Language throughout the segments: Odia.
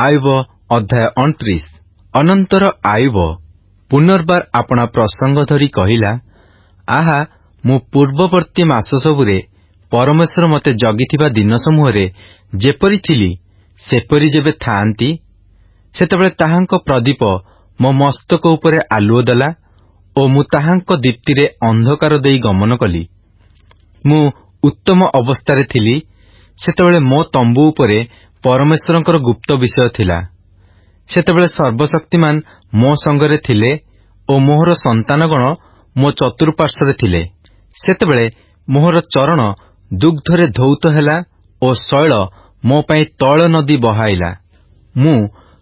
ଆୟୁବ ଅଧ୍ୟାୟ 29। ଅନନ୍ତର ଆୟୁବ ପୁନର୍ବାର ଆପଣା ପ୍ରସଙ୍ଗ ଧରି କହିଲା, ଆହା, ମୁଁ ପୂର୍ବବର୍ତ୍ତୀ ମାସ ସବୁରେ ପରମେଶ୍ୱର ମୋତେ ଜଗିଥିବା ଦିନ ସମୂହରେ ଯେପରି ଥିଲି ସେପରି ଯେବେ ଥାଆନ୍ତି, ସେତେବେଳେ ତାହାଙ୍କ ପ୍ରଦୀପ ମୋ ମସ୍ତକ ଉପରେ ଆଲୁଅ ଦେଲା ଓ ମୁଁ ତାହାଙ୍କ ଦୀପ୍ତିରେ ଅନ୍ଧକାର ଦେଇ ଗମନ କଲି। ମୁଁ ଉତ୍ତମ ଅବସ୍ଥାରେ ଥିଲି, ସେତେବେଳେ ମୋ ତମ୍ବୁ ଉପରେ ପରମେଶ୍ୱରଙ୍କର ଗୁପ୍ତ ବିଷୟ ଥିଲା। ସେତେବେଳେ ସର୍ବଶକ୍ତିମାନ ମୋ ସଙ୍ଗରେ ଥିଲେ ଓ ମୋହର ସନ୍ତାନଗଣ ମୋ ଚତୁଃପାର୍ଶ୍ୱରେ ଥିଲେ। ସେତେବେଳେ ମୋହର ଚରଣ ଦୁଗ୍ଧରେ ଧୌତ ହେଲା ଓ ଶୈଳ ମୋ ପାଇଁ ତୈଳ ନଦୀ ବହାଇଲା। ମୁଁ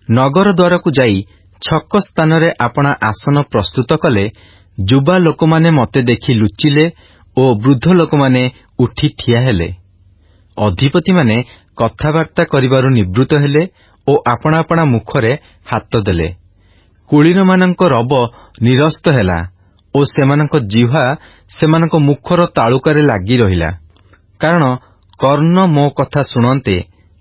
ନଗର ଦ୍ୱାରକୁ ଯାଇ ଛକ ସ୍ଥାନରେ ଆପଣା ଆସନ ପ୍ରସ୍ତୁତ କଲେ ଯୁବା ଲୋକମାନେ ମୋତେ ଦେଖି ଲୁଚିଲେ ଓ ବୃଦ୍ଧ ଲୋକମାନେ ଉଠି ଠିଆ ହେଲେ। ଅଧିପତିମାନେ କଥାବାର୍ତ୍ତା କରିବାରୁ ନିବୃତ୍ତ ହେଲେ ଓ ଆପଣା ଆପଣା ମୁଖରେ ହାତ ଦେଲେ। କୁଳୀନମାନଙ୍କ ରବ ନିରସ୍ତ ହେଲା ଓ ସେମାନଙ୍କ ଜିହ୍ୱା ସେମାନଙ୍କ ମୁଖର ତାଳୁକାରେ ଲାଗି ରହିଲା। କାରଣ କର୍ଣ୍ଣ ମୋ କଥା ଶୁଣନ୍ତେ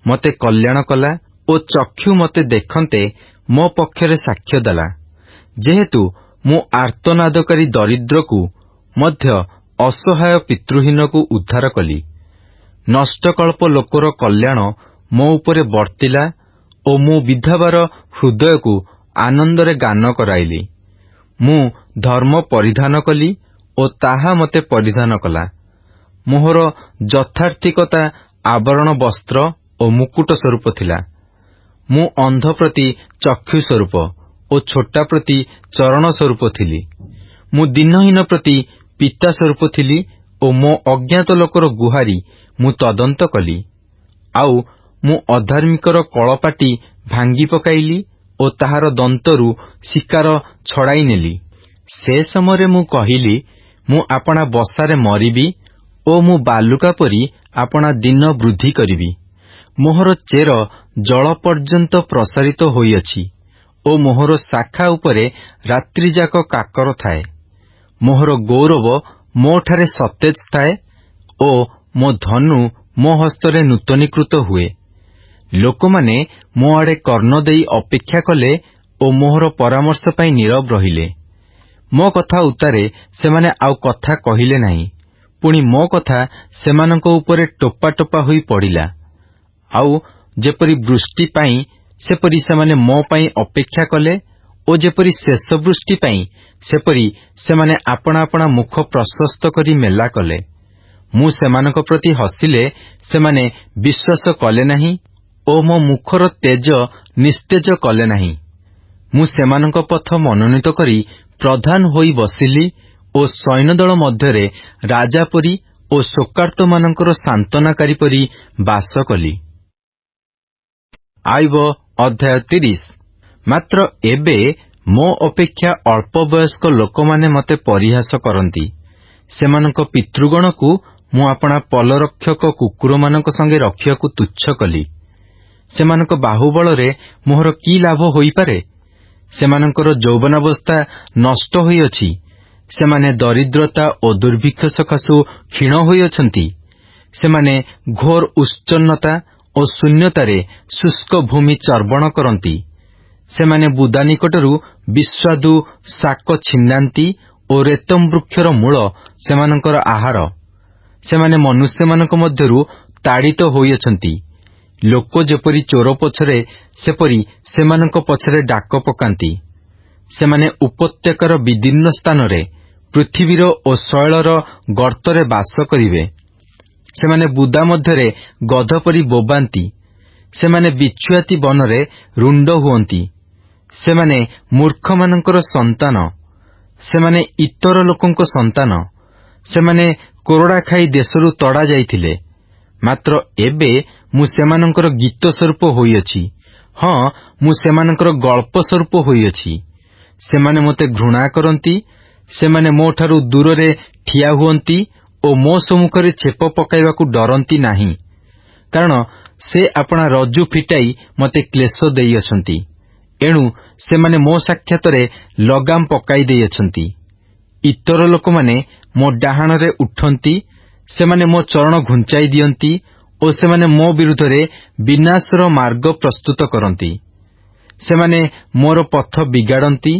ମୋତେ କଲ୍ୟାଣ କଲା ଓ ଚକ୍ଷୁ ମୋତେ ଦେଖନ୍ତେ ମୋ ପକ୍ଷରେ ସାକ୍ଷ୍ୟ ଦେଲା। ଯେହେତୁ ମୁଁ ଆର୍ତ୍ତନାଦକାରୀ ଦରିଦ୍ରକୁ ମଧ୍ୟ ଅସହାୟ ପିତୃହୀନକୁ ଉଦ୍ଧାର କଲି। ନଷ୍ଟକଳ୍ପ ଲୋକର କଲ୍ୟାଣ ମୋ ଉପରେ ବର୍ତ୍ତିଲା ଓ ମୁଁ ବିଧବାର ହୃଦୟକୁ ଆନନ୍ଦରେ ଗାନ କରାଇଲି। ମୁଁ ଧର୍ମ ପରିଧାନ କଲି ଓ ତାହା ମୋତେ ପରିଧାନ କଲା। ମୋହର ଯଥାର୍ଥିକତା ଆବରଣ ବସ୍ତ୍ର ଓ ମୁକୁଟ ସ୍ୱରୂପ ଥିଲା। ମୁଁ ଅନ୍ଧ ପ୍ରତି ଚକ୍ଷୁ ସ୍ୱରୂପ ଓ ଛୋଟା ପ୍ରତି ଚରଣ ସ୍ୱରୂପ ଥିଲି। ମୁଁ ଦିନହୀନ ପ୍ରତି ପିତା ସ୍ୱରୂପ ଥିଲି ଓ ମୋ ଅଜ୍ଞାତ ଲୋକର ଗୁହାରି ମୁଁ ତଦନ୍ତ କଲି। ଆଉ ମୁଁ ଅଧାର୍ମିକର କଳପାଟି ଭାଙ୍ଗି ପକାଇଲି ଓ ତାହାର ଦନ୍ତରୁ ଶିକାର ଛଡ଼ାଇ ନେଲି। ସେ ସମୟରେ ମୁଁ କହିଲି, ମୁଁ ଆପଣା ବସାରେ ମରିବି ଓ ମୁଁ ବାଲୁକା ପରି ଆପଣା ଦିନ ବୃଦ୍ଧି କରିବି। ମୋହର ଚେର ଜଳ ପର୍ଯ୍ୟନ୍ତ ପ୍ରସାରିତ ହୋଇଅଛି ଓ ମୋହର ଶାଖା ଉପରେ ରାତ୍ରିଯାକ କାକର ଥାଏ। ମୋହର ଗୌରବ ମୋଠାରେ ସତେଜ ଥାଏ ଓ ମୋ ଧନୁ ମୋ ହସ୍ତରେ ନୂତନୀକୃତ ହୁଏ। ଲୋକମାନେ ମୋ ଆଡ଼େ କର୍ଣ୍ଣ ଦେଇ ଅପେକ୍ଷା କଲେ ଓ ମୋହର ପରାମର୍ଶ ପାଇଁ ନୀରବ ରହିଲେ। ମୋ କଥା ଉତ୍ତାରେ ସେମାନେ ଆଉ କଥା କହିଲେ ନାହିଁ। ପୁଣି ମୋ କଥା ସେମାନଙ୍କ ଉପରେ ଟୋପା ଟୋପା ହୋଇ ପଡ଼ିଲା। ଆଉ ଯେପରି ବୃଷ୍ଟି ପାଇଁ ସେପରି ସେମାନେ ମୋ ପାଇଁ ଅପେକ୍ଷା କଲେ ଓ ଯେପରି ଶେଷ ବୃଷ୍ଟି ପାଇଁ ସେପରି ସେମାନେ ଆପଣା ଆପଣା ମୁଖ ପ୍ରଶସ୍ତ କରି ମେଲା କଲେ। ମୁଁ ସେମାନଙ୍କ ପ୍ରତି ହସିଲେ ସେମାନେ ବିଶ୍ୱାସ କଲେ ନାହିଁ ଓ ମୋ ମୁଖର ତେଜ ନିସ୍ତେଜ କଲେ ନାହିଁ। ମୁଁ ସେମାନଙ୍କ ପଥ ମନୋନୀତ କରି ପ୍ରଧାନ ହୋଇ ବସିଲି ଓ ସୈନ୍ୟଦଳ ମଧ୍ୟରେ ରାଜା ପରି ଓ ଶୋକାର୍ତ୍ତମାନଙ୍କର ସାନ୍ତ୍ୱନାକାରୀ ପରି ବାସ କଲି। ଆୟୁବ ଅଧ୍ୟାୟ 30। ମାତ୍ର ଏବେ ମୋ ଅପେକ୍ଷା ଅଳ୍ପ ବୟସ୍କ ଲୋକମାନେ ମୋତେ ପରିହାସ କରନ୍ତି। ସେମାନଙ୍କ ପିତୃଗଣକୁ ମୁଁ ଆପଣା ପଲରକ୍ଷକ କୁକୁରମାନଙ୍କ ସଙ୍ଗେ ରଖିବାକୁ ତୁଚ୍ଛ କଲି। ସେମାନଙ୍କ ବାହୁବଳରେ ମୋହର କି ଲାଭ ହୋଇପାରେ? ସେମାନଙ୍କର ଯୌବନାବସ୍ଥା ନଷ୍ଟ ହୋଇଅଛି। ସେମାନେ ଦରିଦ୍ରତା ଓ ଦୁର୍ଭିକ୍ଷ ସକାଶୁ କ୍ଷୀଣ ହୋଇଅଛନ୍ତି। ସେମାନେ ଘୋର ଉତ୍ସନ୍ନତା ଓ ଶୂନ୍ୟତାରେ ଶୁଷ୍କ ଭୂମି ଚର୍ବଣ କରନ୍ତି। ସେମାନେ ବୁଦା ନିକଟରୁ ବିସ୍ୱାଦୁ ଶାକ ଛିଣ୍ଡାନ୍ତି ଓ ରେତମ ବୃକ୍ଷର ମୂଳ ସେମାନଙ୍କର ଆହାର। ସେମାନେ ମନୁଷ୍ୟମାନଙ୍କ ମଧ୍ୟରୁ ତାଡ଼ିତ ହୋଇଅଛନ୍ତି। ଲୋକ ଯେପରି ଚୋର ପଛରେ ସେପରି ସେମାନଙ୍କ ପଛରେ ଡାକ ପକାନ୍ତି। ସେମାନେ ଉପତ୍ୟକାର ବିଦୀର୍ଣ୍ଣ ସ୍ଥାନରେ ପୃଥିବୀର ଓ ଶୈଳର ଗର୍ତ୍ତରେ ବାସ କରିବେ। ସେମାନେ ବୁଦା ମଧ୍ୟରେ ଗଧ ପରି ବୋବାନ୍ତି। ସେମାନେ ବିଛୁଆତି ବନରେ ରୁଣ୍ଡ ହୁଅନ୍ତି। ସେମାନେ ମୂର୍ଖମାନଙ୍କର ସନ୍ତାନ। ସେମାନେ ଇତର ଲୋକଙ୍କ ସନ୍ତାନ। ସେମାନେ କୋରଡ଼ା ଖାଇ ଦେଶରୁ ତଡ଼ା ଯାଇଥିଲେ। ମାତ୍ର ଏବେ ମୁଁ ସେମାନଙ୍କର ଗୀତ ସ୍ୱରୂପ ହୋଇଅଛି। ହଁ, ମୁଁ ସେମାନଙ୍କର ଗଳ୍ପ ସ୍ୱରୂପ ହୋଇଅଛି। ସେମାନେ ମୋତେ ଘୃଣା କରନ୍ତି। ସେମାନେ ମୋଠାରୁ ଦୂରରେ ଠିଆ ହୁଅନ୍ତି ଓ ମୋ ସମ୍ମୁଖରେ ଛେପ ପକାଇବାକୁ ଡରନ୍ତି ନାହିଁ। କାରଣ ସେ ଆପଣା ରଜ୍ଜୁ ଫିଟାଇ ମୋତେ କ୍ଲେଶ ଦେଇଅଛନ୍ତି। ଏଣୁ ସେମାନେ ମୋ ସାକ୍ଷାତରେ ଲଗାମ ପକାଇ ଦେଇଅଛନ୍ତି। ଇତର ଲୋକମାନେ ମୋ ଡାହାଣରେ ଉଠନ୍ତି। ସେମାନେ ମୋ ଚରଣ ଘୁଞ୍ଚାଇ ଦିଅନ୍ତି ଓ ସେମାନେ ମୋ ବିରୁଦ୍ଧରେ ବିନାଶର ମାର୍ଗ ପ୍ରସ୍ତୁତ କରନ୍ତି। ସେମାନେ ମୋର ପଥ ବିଗାଡ଼ନ୍ତି,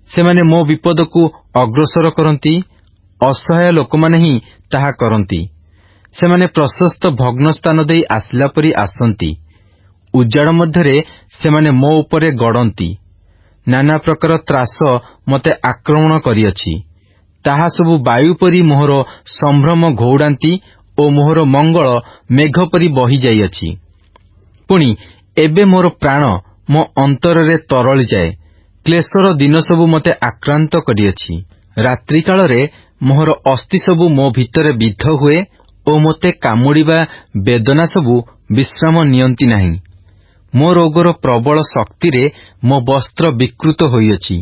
ସେମାନେ ମୋ ବିପଦକୁ ଅଗ୍ରସର କରନ୍ତି। ଅସହାୟ ଲୋକମାନେ ହିଁ ତାହା କରନ୍ତି। ସେମାନେ ପ୍ରଶସ୍ତ ଭଗ୍ନ ସ୍ଥାନ ଦେଇ ଆସିଲା ପରି ଆସନ୍ତି। ଉଜାଡ଼ ମଧ୍ୟରେ ସେମାନେ ମୋ ଉପରେ ଗଡ଼ନ୍ତି। ନାନା ପ୍ରକାର ତ୍ରାସ ମୋତେ ଆକ୍ରମଣ କରିଅଛି। ତାହା ସବୁ ବାୟୁ ପରି ମୋହର ସମ୍ଭ୍ରମ ଘଉଡ଼ାନ୍ତି ଓ ମୋହର ମଙ୍ଗଳ ମେଘ ପରି ବହିଯାଇଅଛି। ପୁଣି ଏବେ ମୋର ପ୍ରାଣ ମୋ ଅନ୍ତରରେ ତରଳିଯାଏ। କ୍ଲେଶର ଦିନ ସବୁ ମୋତେ ଆକ୍ରାନ୍ତ କରିଅଛି। ରାତ୍ରିକାଳରେ ମୋହର ଅସ୍ଥି ସବୁ ମୋ ଭିତରେ ବିଦ୍ଧ ହୁଏ ଓ ମୋତେ କାମୁଡ଼ିବା ବେଦନା ସବୁ ବିଶ୍ରାମ ନିଅନ୍ତି ନାହିଁ। ମୋ ରୋଗର ପ୍ରବଳ ଶକ୍ତିରେ ମୋ ବସ୍ତ୍ର ବିକୃତ ହୋଇଅଛି।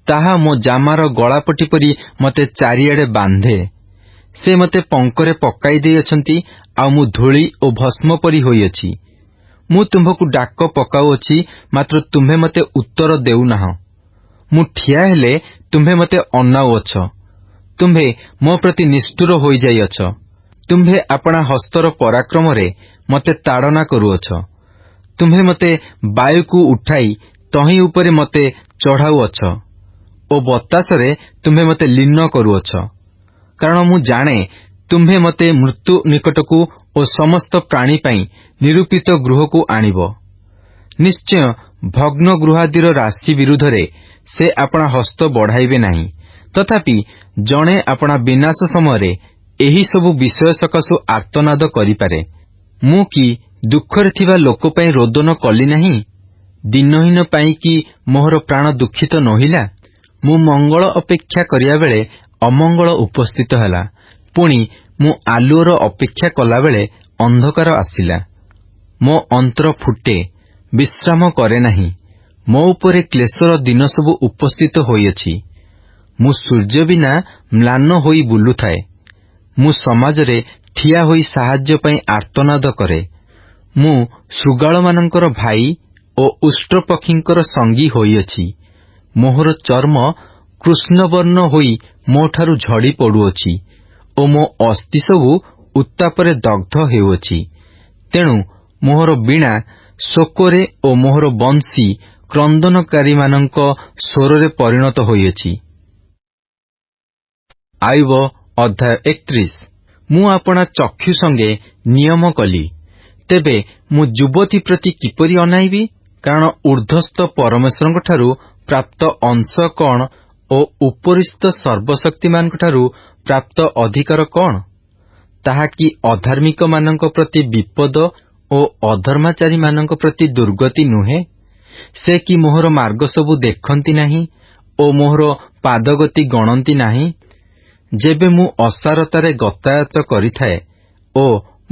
ତାହା ମୋ ଜାମାର ଗଳାପଟି ପରି ମୋତେ ଚାରିଆଡ଼େ ବାନ୍ଧେ। ସେ ମୋତେ ପଙ୍କରେ ପକାଇ ଦେଇଅଛନ୍ତି, ଆଉ ମୁଁ ଧୂଳି ଓ ଭସ୍ମ ପରି ହୋଇଅଛି। ମୁଁ ତୁମ୍ଭକୁ ଡାକ ପକାଉଅଛି, ମାତ୍ର ତୁମ୍ଭେ ମୋତେ ଉତ୍ତର ଦେଉନାହଁ। ମୁଁ ଠିଆ ହେଲେ ତୁମ୍ଭେ ମୋତେ ଅନାଉଅଛ। ତୁମ୍ଭେ ମୋ ପ୍ରତି ନିଷ୍ଠୁର ହୋଇଯାଇଅଛ। ତୁମ୍ଭେ ଆପଣା ହସ୍ତର ପରାକ୍ରମରେ ମୋତେ ତାଡ଼ନା କରୁଅଛ। ତୁମ୍ଭେ ମୋତେ ବାୟୁକୁ ଉଠାଇ ତହିଁ ଉପରେ ମୋତେ ଚଢ଼ାଉଅଛ ଓ ବତାସରେ ତୁମ୍ଭେ ମୋତେ ଲୀନ କରୁଅଛ। କାରଣ ମୁଁ ଜାଣେ ତୁମ୍ଭେ ମୋତେ ମୃତ୍ୟୁ ନିକଟକୁ ଓ ସମସ୍ତ ପ୍ରାଣୀ ପାଇଁ ନିରୂପିତ ଗୃହକୁ ଆଣିବ। ନିଶ୍ଚୟ ଭଗ୍ନ ଗୃହାଦିର ରାଶି ବିରୁଦ୍ଧରେ ସେ ଆପଣା ହସ୍ତ ବଢ଼ାଇବେ ନାହିଁ। ତଥାପି ଜଣେ ଆପଣା ବିନାଶ ସମୟରେ ଏହିସବୁ ବିଷୟ ସକାଶୁ ଆର୍ତ୍ତନାଦ କରିପାରେ। ମୁଁ କି ଦୁଃଖରେ ଥିବା ଲୋକ ପାଇଁ ରୋଦନ କଲି ନାହିଁ? ଦିନହୀନ ପାଇଁ କି ମୋହର ପ୍ରାଣ ଦୁଃଖିତ ନୋହିଲା? ମୁଁ ମଙ୍ଗଳ ଅପେକ୍ଷା କରିବା ବେଳେ ଅମଙ୍ଗଳ ଉପସ୍ଥିତ ହେଲା। ପୁଣି ମୁଁ ଆଲୁଅର ଅପେକ୍ଷା କଲାବେଳେ ଅନ୍ଧକାର ଆସିଲା। ମୋ ଅନ୍ତର ଫୁଟେ, ବିଶ୍ରାମ କରେ ନାହିଁ। ମୋ ଉପରେ କ୍ଲେଶର ଦିନ ସବୁ ଉପସ୍ଥିତ ହୋଇଅଛି। ମୁଁ ସୂର୍ଯ୍ୟ ବିନା ମ୍ଳାନ ହୋଇ ବୁଲୁଥାଏ। ମୁଁ ସମାଜରେ ଠିଆ ହୋଇ ସାହାଯ୍ୟ ପାଇଁ ଆର୍ତ୍ତନାଦ କରେ। ମୁଁ ଶୃଗାଳମାନଙ୍କର ଭାଇ ଓ ଉଷ୍ଟ୍ରପକ୍ଷୀଙ୍କର ସଙ୍ଗୀ ହୋଇଅଛି। ମୋହର ଚର୍ମ କୃଷ୍ଣବର୍ଣ୍ଣ ହୋଇ ମୋଠାରୁ ଝଡ଼ି ପଡ଼ୁଅଛି ଓ ମୋ ଅସ୍ଥି ସବୁ ଉତ୍ତାପରେ ଦଗ୍ଧ ହେଉଅଛି। ତେଣୁ ମୋହର ବୀଣା ଶୋକରେ ଓ ମୋହର ବଂଶୀ କ୍ରନ୍ଦନକାରୀମାନଙ୍କ ସ୍ୱରରେ ପରିଣତ ହୋଇଅଛି। ଆୟୁବ ଅଧ୍ୟାୟ 31। ମୁଁ ଆପଣା ଚକ୍ଷୁ ସଙ୍ଗେ ନିୟମ କଲି, ତେବେ ମୁଁ ଯୁବତୀ ପ୍ରତି କିପରି ଅନାଇବି? କାରଣ ଊର୍ଦ୍ଧ୍ୱସ୍ଥ ପରମେଶ୍ୱରଙ୍କଠାରୁ ପ୍ରାପ୍ତ ଅଂଶ କଣ ଓ ଉପରିସ୍ଥ ସର୍ବଶକ୍ତିମାନଙ୍କଠାରୁ ପ୍ରାପ୍ତ ଅଧିକାର କଣ? ତାହା କି ଅଧାର୍ମିକମାନଙ୍କ ପ୍ରତି ବିପଦ ଓ ଅଧର୍ମାଚାରୀମାନଙ୍କ ପ୍ରତି ଦୁର୍ଗତି ନୁହେଁ? ସେ କି ମୋହର ମାର୍ଗ ସବୁ ଦେଖନ୍ତି ନାହିଁ ଓ ମୋହର ପାଦଗତି ଗଣନ୍ତି ନାହିଁ? ଯେବେ ମୁଁ ଅସାରତାରେ ଗତାୟତ କରିଥାଏ ଓ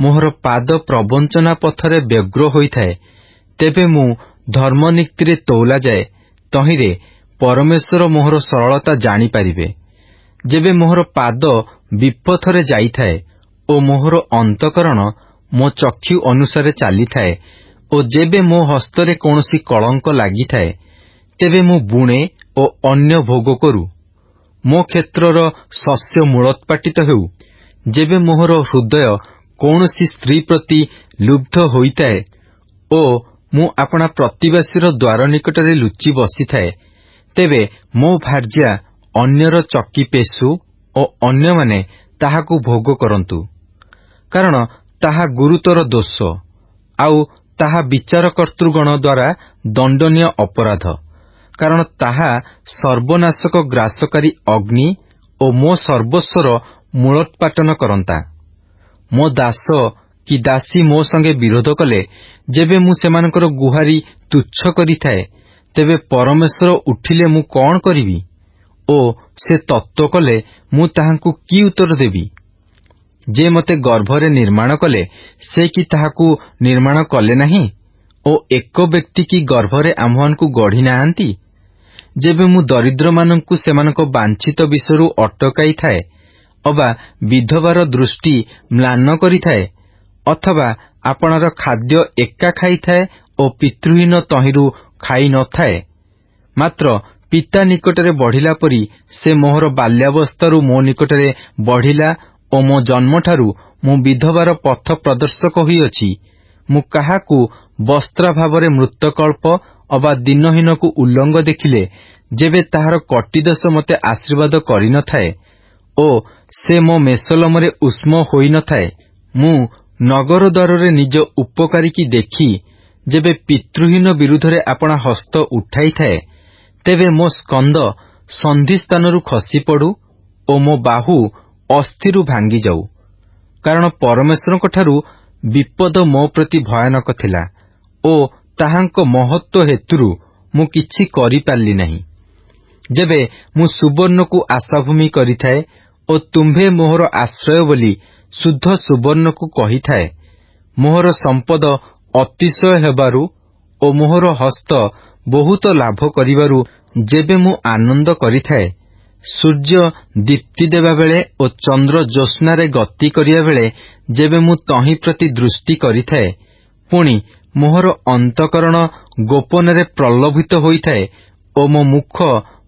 ମୋହର ପାଦ ପ୍ରବଞ୍ଚନା ପଥରେ ବ୍ୟଗ୍ର ହୋଇଥାଏ, ତେବେ ମୁଁ ଧର୍ମନୀତିରେ ତୋଲାଯାଏ, ତହିଁରେ ପରମେଶ୍ୱର ମୋହର ସରଳତା ଜାଣିପାରିବେ। ଯେବେ ମୋହର ପାଦ ବିପଥରେ ଯାଇଥାଏ ଓ ମୋହର ଅନ୍ତଃକରଣ ମୋ ଚକ୍ଷୁ ଅନୁସାରେ ଚାଲିଥାଏ ଓ ଯେବେ ମୋ ହସ୍ତରେ କୌଣସି କଳଙ୍କ ଲାଗିଥାଏ, ତେବେ ମୁଁ ବୁଣେ ଓ ଅନ୍ୟ ଭୋଗ କରୁ। ମୋ କ୍ଷେତ୍ରର ଶସ୍ୟ ମୂଳୋତ୍ପାଟିତ ହେଉ। ଯେବେ ମୋହର ହୃଦୟ କୌଣସି ସ୍ତ୍ରୀ ପ୍ରତି ଲୁବ୍ଧ ହୋଇଥାଏ ଓ ମୁଁ ଆପଣା ପ୍ରତିବାସୀର ଦ୍ୱାର ନିକଟରେ ଲୁଚି ବସିଥାଏ, ତେବେ ମୋ ଭାର୍ଯ୍ୟା ଅନ୍ୟର ଚକି ପେଶୁ ଓ ଅନ୍ୟମାନେ ତାହାକୁ ଭୋଗ କରନ୍ତୁ। କାରଣ ତାହା ଗୁରୁତର ଦୋଷ, ଆଉ ତାହା ବିଚାରକର୍ତ୍ତୃଗଣ ଦ୍ୱାରା ଦଣ୍ଡନୀୟ ଅପରାଧ। କାରଣ ତାହା ସର୍ବନାଶକ ଗ୍ରାସକାରୀ ଅଗ୍ନି ଓ ମୋ ସର୍ବସ୍ୱର ମୂଳୋତ୍ପାଟନ କରନ୍ତା। ମୋ ଦାସ କି ଦାସୀ ମୋ ସଙ୍ଗେ ବିରୋଧ କଲେ, ଯେବେ ମୁଁ ସେମାନଙ୍କର ଗୁହାରି ତୁଚ୍ଛ କରିଥାଏ, ତେବେ ପରମେଶ୍ୱର ଉଠିଲେ ମୁଁ କଣ କରିବି? ଓ ସେ ତତ୍ତ୍ୱ କଲେ ମୁଁ ତାହାଙ୍କୁ କି ଉତ୍ତର ଦେବି? ଯେ ମୋତେ ଗର୍ଭରେ ନିର୍ମାଣ କଲେ, ସେ କି ତାହାକୁ ନିର୍ମାଣ କଲେ ନାହିଁ? ଓ ଏକ ବ୍ୟକ୍ତି କି ଗର୍ଭରେ ଆମ୍ଭମାନଙ୍କୁ ଗଢ଼ି ନାହାନ୍ତି? ଯେବେ ମୁଁ ଦରିଦ୍ରମାନଙ୍କୁ ସେମାନଙ୍କ ବାଞ୍ଛିତ ବିଷୟରୁ ଅଟକାଇଥାଏ, ଅବା ବିଧବାର ଦୃଷ୍ଟି ମ୍ଳାନ କରିଥାଏ, ଅଥବା ଆପଣାର ଖାଦ୍ୟ ଏକା ଖାଇଥାଏ ଓ ପିତୃହୀନ ତହିଁରୁ ଖାଇ ନଥାଏ, ମାତ୍ର ପିତା ନିକଟରେ ବଢ଼ିଲା ପରି ସେ ମୋହର ବାଲ୍ୟାବସ୍ଥାରୁ ମୋ ନିକଟରେ ବଢ଼ିଲା ଓ ମୋ ଜନ୍ମଠାରୁ ମୁଁ ବିଧବାର ପଥ ପ୍ରଦର୍ଶକ ହୋଇଅଛି, ମୁଁ କାହାକୁ ବସ୍ତ୍ରାଭାବରେ ମୃତକଳ୍ପ ଅବା ଦିନହୀନକୁ ଉଲ୍ଲଙ୍ଗ ଦେଖିଲେ ଯେବେ ତାହାର କଟିଦେଶ ମୋତେ ଆଶୀର୍ବାଦ କରିନଥାଏ ଓ ସେ ମୋ ମେସଲମରେ ଉଷ୍ମ ହୋଇନଥାଏ, ମୁଁ ନଗର ଦ୍ୱାରରେ ନିଜ ଉପକାରୀକି ଦେଖି ଯେବେ ପିତୃହୀନ ବିରୁଦ୍ଧରେ ଆପଣା ହସ୍ତ ଉଠାଇଥାଏ, ତେବେ ମୋ ସ୍କନ୍ଦ ସନ୍ଧିସ୍ଥାନରୁ ଖସିପଡ଼ୁ ଓ ମୋ ବାହୁ ଅସ୍ଥିରୁ ଭାଙ୍ଗିଯାଉ। କାରଣ ପରମେଶ୍ୱରଙ୍କଠାରୁ ବିପଦ ମୋ ପ୍ରତି ଭୟାନକ ଥିଲା ଓ ତାହାଙ୍କ ମହତ୍ତ୍ୱ ହେତୁରୁ ମୁଁ କିଛି କରିପାରିଲି ନାହିଁ। ଯେବେ ମୁଁ ସୁବର୍ଣ୍ଣକୁ ଆଶାଭୂମି କରିଥାଏ ଓ ତୁମ୍ଭେ ମୋହର ଆଶ୍ରୟ ବୋଲି ଶୁଦ୍ଧ ସୁବର୍ଣ୍ଣକୁ କହିଥାଏ, ମୋହର ସମ୍ପଦ ଅତିଶୟ ହେବାରୁ ଓ ମୋହର ହସ୍ତ ବହୁତ ଲାଭ କରିବାରୁ ଯେବେ ମୁଁ ଆନନ୍ଦ କରିଥାଏ, ସୂର୍ଯ୍ୟ ଦୀପ୍ତି ଦେବାବେଳେ ଓ ଚନ୍ଦ୍ର ଜ୍ୟୋତ୍ସ୍ନାରେ ଗତି କରିବା ବେଳେ ଯେବେ ମୁଁ ତହିଁ ପ୍ରତି ଦୃଷ୍ଟି କରିଥାଏ, ପୁଣି ମୋହର ଅନ୍ତଃକରଣ ଗୋପନରେ ପ୍ରଲୋଭିତ ହୋଇଥାଏ ଓ ମୋ ମୁଖ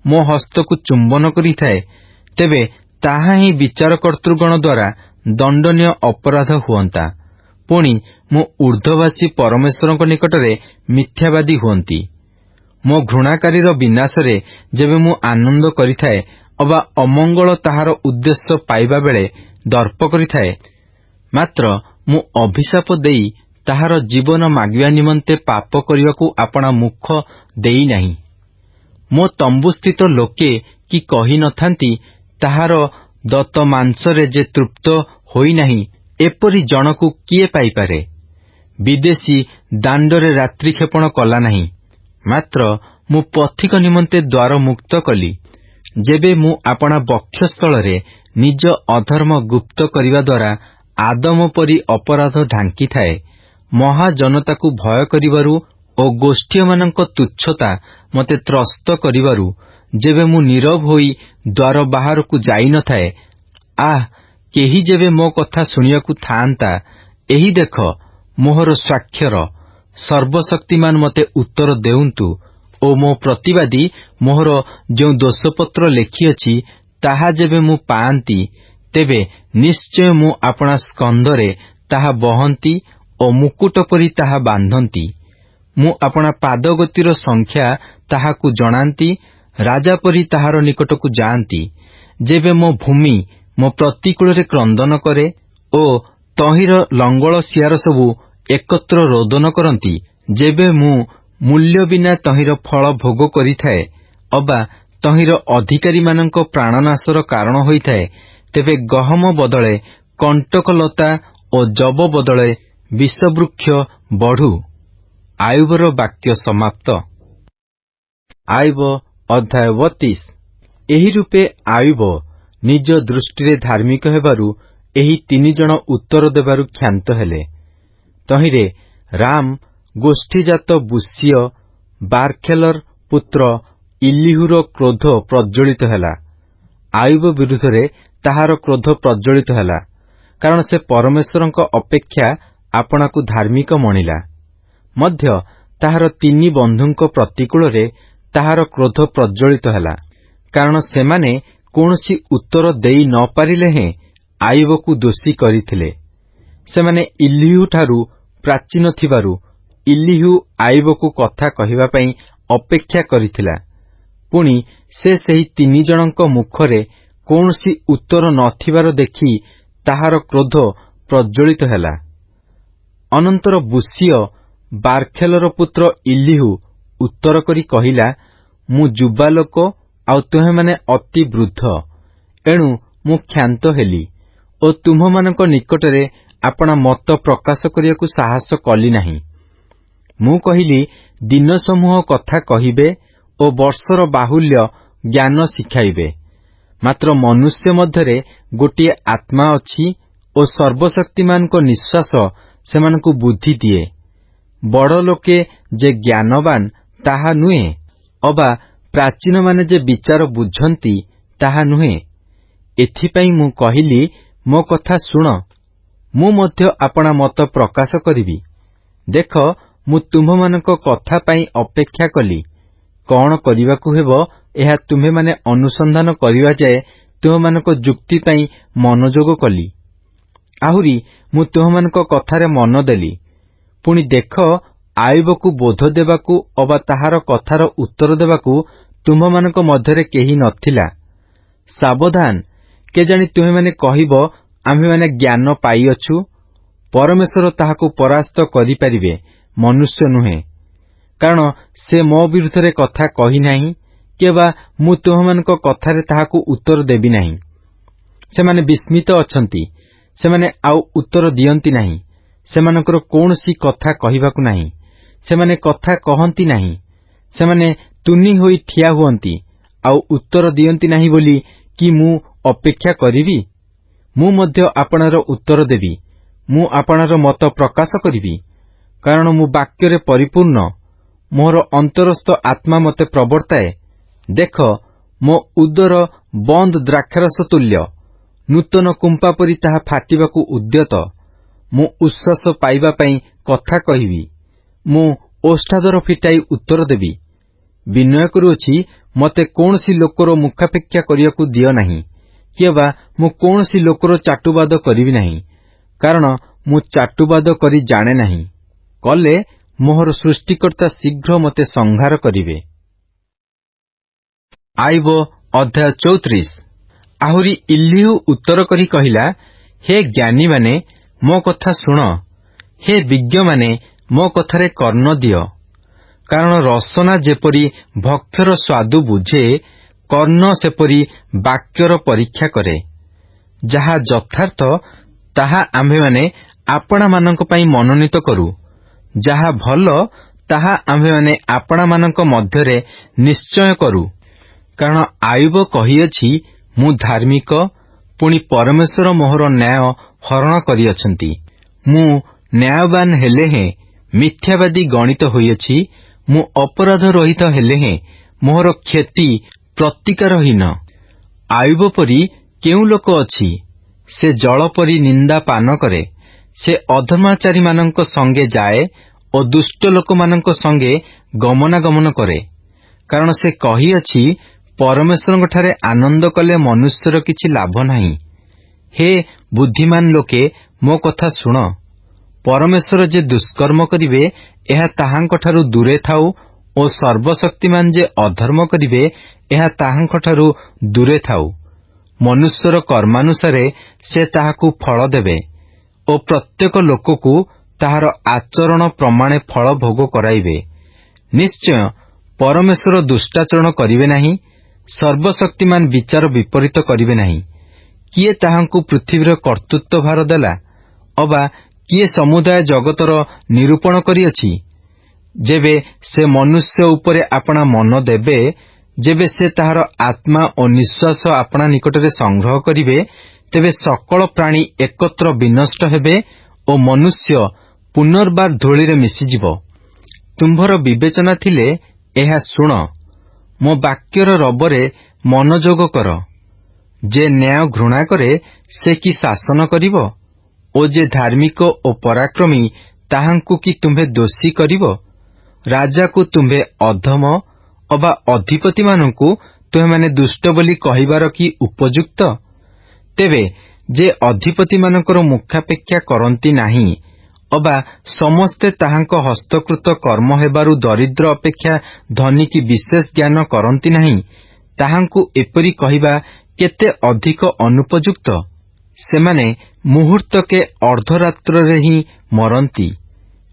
ମୋ ହସ୍ତକୁ ଚୁମ୍ବନ କରିଥାଏ, ତେବେ ତାହା ହିଁ ବିଚାରକର୍ତ୍ତୃଗଣ ଦ୍ୱାରା ଦଣ୍ଡନୀୟ ଅପରାଧ ହୁଅନ୍ତା। ପୁଣି ମୁଁ ଊର୍ଦ୍ଧ୍ୱବାସୀ ପରମେଶ୍ୱରଙ୍କ ନିକଟରେ ମିଥ୍ୟାବାଦୀ ହୁଅନ୍ତି। ମୋ ଘୃଣାକାରୀର ବିନାଶରେ ଯେବେ ମୁଁ ଆନନ୍ଦ କରିଥାଏ ଅବା ଅମଙ୍ଗଳ ତାହାର ଉଦ୍ଦେଶ୍ୟ ପାଇବା ବେଳେ ଦର୍ପ କରିଥାଏ, ମାତ୍ର ମୁଁ ଅଭିଶାପ ଦେଇ ତାହାର ଜୀବନ ମାଗିବା ନିମନ୍ତେ ପାପ କରିବାକୁ ଆପଣା ମୁଖ ଦେଇନାହିଁ। ମୋ ତମ୍ବୁସ୍ଥିତ ଲୋକେ କି କହିନଥାନ୍ତି, ତାହାର ଦତ୍ତ ମାଂସରେ ଯେ ତୃପ୍ତ ହୋଇନାହିଁ, ଏପରି ଜଣକୁ କିଏ ପାଇପାରେ? ବିଦେଶୀ ଦାଣ୍ଡରେ ରାତ୍ରିକ୍ଷେପଣ କଲା ନାହିଁ, ମାତ୍ର ମୁଁ ପଥିକ ନିମନ୍ତେ ଦ୍ୱାର ମୁକ୍ତ କଲି। ଯେବେ ମୁଁ ଆପଣା ବକ୍ଷସ୍ଥଳରେ ନିଜ ଅଧର୍ମ ଗୁପ୍ତ କରିବା ଦ୍ୱାରା ଆଦମ ପରି ଅପରାଧ ଢାଙ୍କିଥାଏ, ମହାଜନତାକୁ ଭୟ କରିବାରୁ ଓ ଗୋଷ୍ଠୀୟମାନଙ୍କ ତୁଚ୍ଛତା ମୋତେ ତ୍ରସ୍ତ କରିବାରୁ ଯେବେ ମୁଁ ନୀରବ ହୋଇ ଦ୍ୱାର ବାହାରକୁ ଯାଇନଥାଏ, ଆଃ, କେହି ଯେବେ ମୋ କଥା ଶୁଣିବାକୁ ଥାଆନ୍ତା, ଏହି ଦେଖ ମୋହର ସ୍ୱାକ୍ଷର, ସର୍ବଶକ୍ତିମାନ ମୋତେ ଉତ୍ତର ଦେଉନ୍ତୁ ଓ ମୋ ପ୍ରତିବାଦୀ ମୋହର ଯେଉଁ ଦୋଷପତ୍ର ଲେଖିଅଛି ତାହା ଯେବେ ମୁଁ ପାଆନ୍ତି, ତେବେ ନିଶ୍ଚୟ ମୁଁ ଆପଣା ସ୍କନ୍ଧରେ ତାହା ବହନ୍ତି ଓ ମୁକୁଟ ପରି ତାହା ବାନ୍ଧନ୍ତି। ମୁଁ ଆପଣା ପାଦଗତିର ସଂଖ୍ୟା ତାହାକୁ ଜଣାନ୍ତି, ରାଜା ପରି ତାହାର ନିକଟକୁ ଯାଆନ୍ତି। ଯେବେ ମୋ ଭୂମି ମୋ ପ୍ରତିକୂଳରେ କ୍ରନ୍ଦନ କରେ ଓ ତହିଁର ଲଙ୍ଗଳ ସିଆର ସବୁ ଏକତ୍ର ରୋଦନ କରନ୍ତି, ଯେବେ ମୁଁ ମୂଲ୍ୟ ବିନା ତହିଁର ଫଳ ଭୋଗ କରିଥାଏ ଅବା ତହିଁର ଅଧିକାରୀମାନଙ୍କ ପ୍ରାଣନାଶର କାରଣ ହୋଇଥାଏ, ତେବେ ଗହମ ବଦଳେ କଣ୍ଟକଲତା ଓ ଯବ ବଦଳେ ବିଷବୃକ୍ଷ ବଢ଼ୁ। ଆୟୁବର ବାକ୍ୟ ସମାପ୍ତ। ଆୟୁବ ଅଧ୍ୟାୟ 32। ଏହି ରୂପେ ଆୟୁବ ନିଜ ଦୃଷ୍ଟିରେ ଧାର୍ମିକ ହେବାରୁ ଏହି 3 ଜଣ ଉତ୍ତର ଦେବାରୁ କ୍ଷାନ୍ତ ହେଲେ। ତହିଁରେ ରାମ ଗୋଷ୍ଠୀଜାତ ବୁସିୟ ବାର୍ଖେଲର ପୁତ୍ର ଇଲିହୁର କ୍ରୋଧ ପ୍ରଜ୍ୱଳିତ ହେଲା। ଆୟୁବ ବିରୁଦ୍ଧରେ ତାହାର କ୍ରୋଧ ପ୍ରଜ୍ୱଳିତ ହେଲା, କାରଣ ସେ ପରମେଶ୍ୱରଙ୍କ ଅପେକ୍ଷା ଆପଣାକୁ ଧାର୍ମିକ ମଣିଲା। ମଧ୍ୟ ତାହାର 3 ବନ୍ଧୁଙ୍କ ପ୍ରତିକୂଳରେ ତାହାର କ୍ରୋଧ ପ୍ରଜ୍ୱଳିତ ହେଲା, କାରଣ ସେମାନେ କୌଣସି ଉତ୍ତର ଦେଇ ନ ପାରିଲେ ହେଁ ଆୟୁବକୁ ଦୋଷୀ କରିଥିଲେ। ସେମାନେ ଇଲିହୁଠାରୁ ପ୍ରାଚୀନ ଥିବାରୁ ଇଲିହୁ ଆୟୁବକୁ କଥା କହିବା ପାଇଁ ଅପେକ୍ଷା କରିଥିଲା। ପୁଣି ସେ ସେହି 3 ଜଣଙ୍କ ମୁଖରେ କୌଣସି ଉତ୍ତର ନଥିବାର ଦେଖି ତାହାର କ୍ରୋଧ ପ୍ରଜ୍ୱଳିତ ହେଲା। ଅନନ୍ତର ବୁସିୟ ବାର୍ଖେଲର ପୁତ୍ର ଇଲିହୁ ଉତ୍ତର କରି କହିଲା, ମୁଁ ଯୁବାଲୋକ ଆଉ ତୁମେମାନେ ଅତି ବୃଦ୍ଧ, ଏଣୁ ମୁଁ କ୍ଷାନ୍ତ ହେଲି ଓ ତୁମ୍ଭମାନଙ୍କ ନିକଟରେ ଆପଣା ମତ ପ୍ରକାଶ କରିବାକୁ ସାହସ କଲି ନାହିଁ। ମୁଁ କହିଲି, ଦିନସମୂହ କଥା କହିବେ ଓ ବର୍ଷର ବାହୁଲ୍ୟ ଜ୍ଞାନ ଶିଖାଇବେ। ମାତ୍ର ମନୁଷ୍ୟ ମଧ୍ୟରେ ଗୋଟିଏ ଆତ୍ମା ଅଛି ଓ ସର୍ବଶକ୍ତିମାନଙ୍କ ନିଶ୍ୱାସ ସେମାନଙ୍କୁ ବୁଦ୍ଧି ଦିଏ। ବଡ଼ ଲୋକେ ଯେ ଜ୍ଞାନବାନ ତାହା ନୁହେଁ, ଅବା ପ୍ରାଚୀନମାନେ ଯେ ବିଚାର ବୁଝନ୍ତି ତାହା ନୁହେଁ। ଏଥିପାଇଁ ମୁଁ କହିଲି, ମୋ କଥା ଶୁଣ, ମୁଁ ମଧ୍ୟ ଆପଣା ମତ ପ୍ରକାଶ କରିବି। ଦେଖ, ମୁଁ ତୁମ୍ଭମାନଙ୍କ କଥା ପାଇଁ ଅପେକ୍ଷା କଲି। କଣ କରିବାକୁ ହେବ ଏହା ତୁମ୍ଭେମାନେ ଅନୁସନ୍ଧାନ କରିବା ଯାଏ ତୁମ୍ଭମାନଙ୍କ ଯୁକ୍ତି ପାଇଁ ମନୋଯୋଗ କଲି। ଆହୁରି ମୁଁ ତୁମ୍ଭମାନଙ୍କ କଥାରେ ମନ ଦେଲି। ପୁଣି ଦେଖ, ଆୟୁବକୁ ବୋଧ ଦେବାକୁ ଅବା ତାହାର କଥାର ଉତ୍ତର ଦେବାକୁ ତୁମ୍ଭମାନଙ୍କ ମଧ୍ୟରେ କେହି ନଥିଲା। ସାବଧାନ, କେଜାଣି ତୁମେମାନେ କହିବ, ଆମ୍ଭେମାନେ ଜ୍ଞାନ ପାଇଅଛୁ। ପରମେଶ୍ୱର ତାହାକୁ ପରାସ୍ତ କରିପାରିବେ, ମନୁଷ୍ୟ ନୁହେଁ। କାରଣ ସେ ମୋ ବିରୁଦ୍ଧରେ କଥା କହିନାହିଁ, କିମ୍ବା ମୁଁ ତୁମମାନଙ୍କ କଥାରେ ତାହାକୁ ଉତ୍ତର ଦେବି ନାହିଁ। ସେମାନେ ବିସ୍ମିତ ଅଛନ୍ତି, ସେମାନେ ଆଉ ଉତ୍ତର ଦିଅନ୍ତି ନାହିଁ। ସେମାନଙ୍କର କୌଣସି କଥା କହିବାକୁ ନାହିଁ, ସେମାନେ କଥା କହନ୍ତି ନାହିଁ। ସେମାନେ ତୁନି ହୋଇ ଠିଆ ହୁଅନ୍ତି, ଆଉ ଉତ୍ତର ଦିଅନ୍ତି ନାହିଁ ବୋଲି କି ମୁଁ ଅପେକ୍ଷା କରିବି? ମୁଁ ମଧ୍ୟ ଆପଣାର ଉତ୍ତର ଦେବି, ମୁଁ ଆପଣାର ମତ ପ୍ରକାଶ କରିବି। କାରଣ ମୁଁ ବାକ୍ୟରେ ପରିପୂର୍ଣ୍ଣ, ମୋର ଅନ୍ତରସ୍ଥ ଆତ୍ମା ମୋତେ ପ୍ରବର୍ତ୍ତାଏ। ଦେଖ, ମୋ ଉଦର ବନ୍ଦ ଦ୍ରାକ୍ଷାରସ ତୁଲ୍ୟ, ନୂତନ କୁମ୍ପା ପରି ତାହା ଫାଟିବାକୁ ଉଦ୍ୟତ। ମୁଁ ଉଚ୍ଛ୍ୱାସ ପାଇବା ପାଇଁ କଥା କହିବି, ମୁଁ ଓଷ୍ଠାଦର ଫିଟାଇ ଉତ୍ତର ଦେବି। ବିନୟ କରୁଅଛି, ମୋତେ କୌଣସି ଲୋକର ମୁଖାପେକ୍ଷା କରିବାକୁ ଦିଅ ନାହିଁ, କିମ୍ବା ମୁଁ କୌଣସି ଲୋକର ଚାଟୁବାଦ କରିବି ନାହିଁ। କାରଣ ମୁଁ ଚାଟୁବାଦ କରି ଜାଣେ ନାହିଁ, କଲେ ମୋହର ସୃଷ୍ଟିକର୍ତ୍ତା ଶୀଘ୍ର ମୋତେ ସଂହାର କରିବେ। ଆଇବ ଅଧ୍ୟାୟ 34। ଆହୁରି ଇଲିହୁ ଉତ୍ତର କରି କହିଲା, ହେ ଜ୍ଞାନୀମାନେ, ମୋ କଥା ଶୁଣ, ହେ ବିଜ୍ଞମାନେ, ମୋ କଥାରେ କର୍ଣ୍ଣ ଦିଅ। କାରଣ ରସନା ଯେପରି ଭକ୍ଷ୍ୟର ସ୍ୱାଦୁ ବୁଝେ, କର୍ଣ୍ଣ ସେପରି ବାକ୍ୟର ପରୀକ୍ଷା କରେ। ଯାହା ଯଥାର୍ଥ ତାହା ଆମ୍ଭେମାନେ ଆପଣାମାନଙ୍କ ପାଇଁ ମନୋନୀତ କରୁ, ଯାହା ଭଲ ତାହା ଆମ୍ଭେମାନେ ଆପଣାମାନଙ୍କ ମଧ୍ୟରେ ନିଶ୍ଚୟ କରୁ। କାରଣ ଆୟୁବ କହିଅଛି, ମୁଁ ଧାର୍ମିକ, ପୁଣି ପରମେଶ୍ୱର ମୋହର ନ୍ୟାୟ ହରଣ କରିଅଛନ୍ତି। ମୁଁ ନ୍ୟାୟବାନ ହେଲେ ହେଁ ମିଥ୍ୟାବାଦୀ ଗଣିତ ହୋଇଅଛି, ମୁଁ ଅପରାଧ ରହିତ ହେଲେ ହେଁ ମୋହର କ୍ଷତି ପ୍ରତିକାରହୀନ। ଆୟୁବ ପରି କେଉଁ ଲୋକ ଅଛି? ସେ ଜଳ ପରି ନିନ୍ଦା ପାନ କରେ, ସେ ଅଧର୍ମାଚାରୀମାନଙ୍କ ସଙ୍ଗେ ଯାଏ ଓ ଦୁଷ୍ଟ ଲୋକମାନଙ୍କ ସଙ୍ଗେ ଗମନାଗମନ କରେ। କାରଣ ସେ କହିଅଛି, ପରମେଶ୍ୱରଙ୍କଠାରେ ଆନନ୍ଦ କଲେ ମନୁଷ୍ୟର କିଛି ଲାଭ ନାହିଁ। ହେ ବୁଦ୍ଧିମାନ ଲୋକେ, ମୋ କଥା ଶୁଣ। ପରମେଶ୍ୱର ଯେ ଦୁଷ୍କର୍ମ କରିବେ, ଏହା ତାହାଙ୍କଠାରୁ ଦୂରେ ଥାଉ, ଓ ସର୍ବଶକ୍ତିମାନ ଯେ ଅଧର୍ମ କରିବେ, ଏହା ତାହାଙ୍କଠାରୁ ଦୂରେ ଥାଉ। ମନୁଷ୍ୟର କର୍ମାନୁସାରେ ସେ ତାହାକୁ ଫଳ ଦେବେ, ଓ ପ୍ରତ୍ୟେକ ଲୋକକୁ ତାହାର ଆଚରଣ ପ୍ରମାଣେ ଫଳ ଭୋଗ କରାଇବେ। ନିଶ୍ଚୟ ପରମେଶ୍ୱର ଦୁଷ୍ଟାଚରଣ କରିବେ ନାହିଁ, ସର୍ବଶକ୍ତିମାନ ବିଚାର ବିପରୀତ କରିବେ ନାହିଁ। କିଏ ତାହାଙ୍କୁ ପୃଥିବୀର କର୍ତ୍ତୃତ୍ୱ ଭାର ଦେଲା, ଅବା କିଏ ସମୁଦାୟ ଜଗତର ନିରୂପଣ କରିଅଛି? ଯେବେ ସେ ମନୁଷ୍ୟ ଉପରେ ଆପଣା ମନ ଦେବେ, ଯେବେ ସେ ତାହାର ଆତ୍ମା ଓ ନିଶ୍ୱାସ ଆପଣା ନିକଟରେ ସଂଗ୍ରହ କରିବେ, ତେବେ ସକଳ ପ୍ରାଣୀ ଏକତ୍ର ବିନଷ୍ଟ ହେବେ ଓ ମନୁଷ୍ୟ ପୁନର୍ବାର ଧୂଳିରେ ମିଶିଯିବ। ତୁମ୍ଭର ବିବେଚନା ଥିଲେ ଏହା ଶୁଣ, ମୋ ବାକ୍ୟର ରବରେ ମନୋଯୋଗ କର। ଯେ ନ୍ୟାୟ ଘୃଣା କରେ, ସେ କି ଶାସନ କରିବ? ଓ ଯେ ଧାର୍ମିକ ଓ ପରାକ୍ରମୀ, ତାହାଙ୍କୁ କି ତୁମ୍ଭେ ଦୋଷୀ କରିବ? ରାଜାକୁ ତୁମ୍ଭେ ଅଧମ, ଅବା ଅଧିପତିମାନଙ୍କୁ ତୁମେମାନେ ଦୁଷ୍ଟ ବୋଲି କହିବାର କି ଉପଯୁକ୍ତ? ତେବେ ଯେ ଅଧିପତିମାନଙ୍କର ମୁଖାପେକ୍ଷା କରନ୍ତି ନାହିଁ, ଅବା ସମସ୍ତେ ତାହାଙ୍କ ହସ୍ତକୃତ କର୍ମ ହେବାରୁ ଦରିଦ୍ର ଅପେକ୍ଷା ଧନୀ କି ବିଶେଷ ଜ୍ଞାନ କରନ୍ତି ନାହିଁ, ତାହାଙ୍କୁ ଏପରି କହିବା କେତେ ଅଧିକ ଅନୁପଯୁକ୍ତ? ସେମାନେ ମୁହୂର୍ତ୍ତକେ ଅର୍ଦ୍ଧରାତ୍ରରେ ହିଁ ମରନ୍ତି।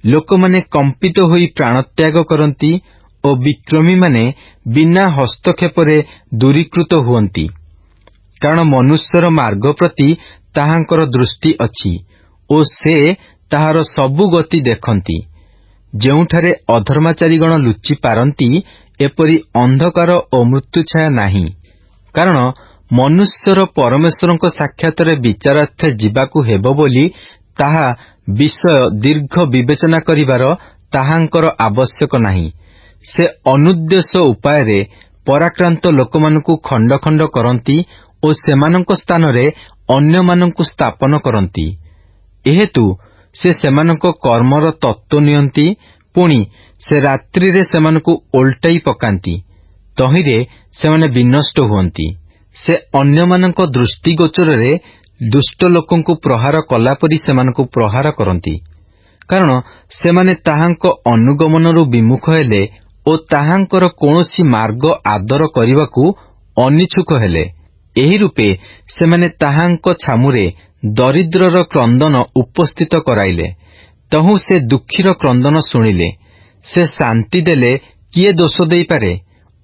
ଲୋକମାନେ କମ୍ପିତ ହୋଇ ପ୍ରାଣତ୍ୟାଗ କରନ୍ତି ଓ ବିକ୍ରମୀମାନେ ବିନା ହସ୍ତକ୍ଷେପରେ ଦୂରୀକୃତ ହୁଅନ୍ତି। କାରଣ ମନୁଷ୍ୟର ମାର୍ଗ ପ୍ରତି ତାହାଙ୍କର ଦୃଷ୍ଟି ଅଛି ଓ ସେ ତାହାର ସବୁ ଗତି ଦେଖନ୍ତି। ଯେଉଁଠାରେ ଅଧର୍ମାଚାରୀଗଣ ଲୁଚି ପାରନ୍ତି, ଏପରି ଅନ୍ଧକାର ଓ ମୃତ୍ୟୁଛାୟା ନାହିଁ। କାରଣ ମନୁଷ୍ୟର ପରମେଶ୍ୱରଙ୍କ ସାକ୍ଷାତରେ ବିଚାରାର୍ଥେ ଯିବାକୁ ହେବ ବୋଲି ତାହା ବିଷୟ ଦୀର୍ଘ ବିବେଚନା କରିବାର ତାହାଙ୍କର ଆବଶ୍ୟକ ନାହିଁ। ସେ ଅନୁଦ୍ଦେଶ୍ୟ ଉପାୟରେ ପରାକ୍ରାନ୍ତ ଲୋକମାନଙ୍କୁ ଖଣ୍ଡ ଖଣ୍ଡ କରନ୍ତି ଓ ସେମାନଙ୍କ ସ୍ଥାନରେ ଅନ୍ୟମାନଙ୍କୁ ସ୍ଥାପନ କରନ୍ତି। ଏହେତୁ ସେ ସେମାନଙ୍କ କର୍ମର ତତ୍ତ୍ୱ ନିଅନ୍ତି, ପୁଣି ସେ ରାତ୍ରିରେ ସେମାନଙ୍କୁ ଓଲଟାଇ ପକାନ୍ତି, ତହିଁରେ ସେମାନେ ବିନଷ୍ଟ ହୁଅନ୍ତି। ସେ ଅନ୍ୟମାନଙ୍କ ଦୃଷ୍ଟିଗୋଚରରେ ଦୁଷ୍ଟ ଲୋକଙ୍କୁ ପ୍ରହାର କଲାପରି ସେମାନଙ୍କୁ ପ୍ରହାର କରନ୍ତି। କାରଣ ସେମାନେ ତାହାଙ୍କ ଅନୁଗମନରୁ ବିମୁଖ ହେଲେ ଓ ତାହାଙ୍କର କୌଣସି ମାର୍ଗ ଆଦର କରିବାକୁ ଅନିଚ୍ଛୁକ ହେଲେ। ଏହି ରୂପେ ସେମାନେ ତାହାଙ୍କ ଛାମୁରେ ଦରିଦ୍ରର କ୍ରନ୍ଦନ ଉପସ୍ଥିତ କରାଇଲେ। ତହୁଁ ସେ ଦୁଃଖୀର କ୍ରନ୍ଦନ ଶୁଣିଲେ। ସେ ଶାନ୍ତି ଦେଲେ କିଏ ଦୋଷ ଦେଇପାରେ?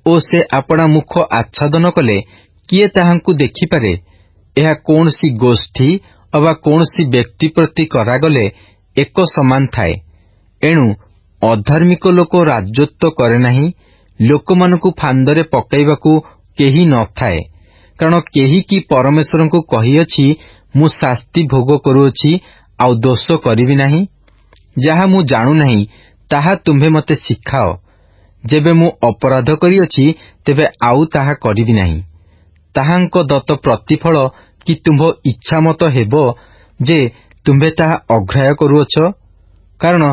ଓ ସେ ଆପଣା ମୁଖ ଆଚ୍ଛାଦନ କଲେ କିଏ ତାହାଙ୍କୁ ଦେଖିପାରେ? ଏହା କୌଣସି ଗୋଷ୍ଠୀ ଅବା କୌଣସି ବ୍ୟକ୍ତି ପ୍ରତି କରାଗଲେ ଏକ ସମାନ ଥାଏ। ଏଣୁ ଅଧାର୍ମିକ ଲୋକ ରାଜତ୍ୱ କରେ ନାହିଁ। ଲୋକମାନଙ୍କୁ ଫାନ୍ଦରେ ପକାଇବାକୁ କେହି ନଥାଏ। କାରଣ କେହି କି ପରମେଶ୍ୱରଙ୍କୁ କହିଅଛି, ମୁଁ ଶାସ୍ତି ଭୋଗ କରୁଅଛି, ଆଉ ଦୋଷ କରିବି ନାହିଁ। ଯାହା ମୁଁ ଜାଣୁନାହିଁ ତାହା ତୁମ୍ଭେ ମୋତେ ଶିଖାଅ। ଯେବେ ମୁଁ ଅପରାଧ କରିଅଛି ତେବେ ଆଉ ତାହା କରିବି ନାହିଁ। ତାହାଙ୍କ ଦତ୍ତ ପ୍ରତିଫଳ କି ତୁମ୍ଭ ଇଚ୍ଛାମତ ହେବ ଯେ ତୁମ୍ଭେ ତାହା ଅଗ୍ରାହ୍ୟ କରୁଅଛ? କାରଣ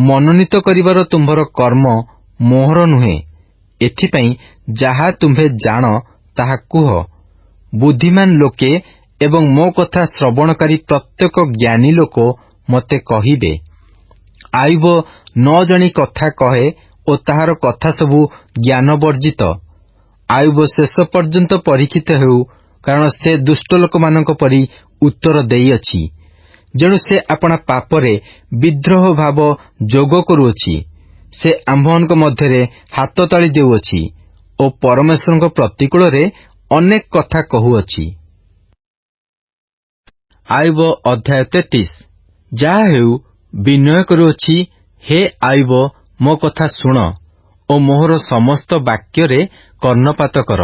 ମନୋନୀତ କରିବାର ତୁମ୍ଭର କର୍ମ ମୋହର ନୁହେଁ। ଏଥିପାଇଁ ଯାହା ତୁମ୍ଭେ ଜାଣ ତାହା କୁହ। ବୁଦ୍ଧିମାନ ଲୋକେ ଏବଂ ମୋ କଥା ଶ୍ରବଣକାରୀ ପ୍ରତ୍ୟେକ ଜ୍ଞାନୀ ଲୋକ ମୋତେ କହିବେ। ଆୟୁବ ନ ଜାଣି କଥା କହେ ଓ ତାହାର କଥା ସବୁ ଜ୍ଞାନ ବର୍ଜିତ। ଆୟୁବ ଶେଷ ପର୍ଯ୍ୟନ୍ତ ପରୀକ୍ଷିତ ହେଉ, କାରଣ ସେ ଦୁଷ୍ଟ ଲୋକମାନଙ୍କ ପରି ଉତ୍ତର ଦେଇଅଛି। ଯେଣୁ ସେ ଆପଣା ପାପରେ ବିଦ୍ରୋହ ଭାବ ଯୋଗ କରୁଅଛି। ସେ ଆମ୍ଭମାନଙ୍କ ମଧ୍ୟରେ ହାତ ତାଳି ଦେଉଅଛି ଓ ପରମେଶ୍ୱରଙ୍କ ପ୍ରତିକୂଳରେ ଅନେକ କଥା କହୁଅଛି। ଆୟୁବ ଅଧ୍ୟାୟ 33। ଯାହା ହେଉ ବିନୟ କରୁଅଛି, ହେ ଆୟୁବ, ମୋ କଥା ଶୁଣ ଓ ମୋହର ସମସ୍ତ ବାକ୍ୟରେ କର୍ଣ୍ଣପାତ କର।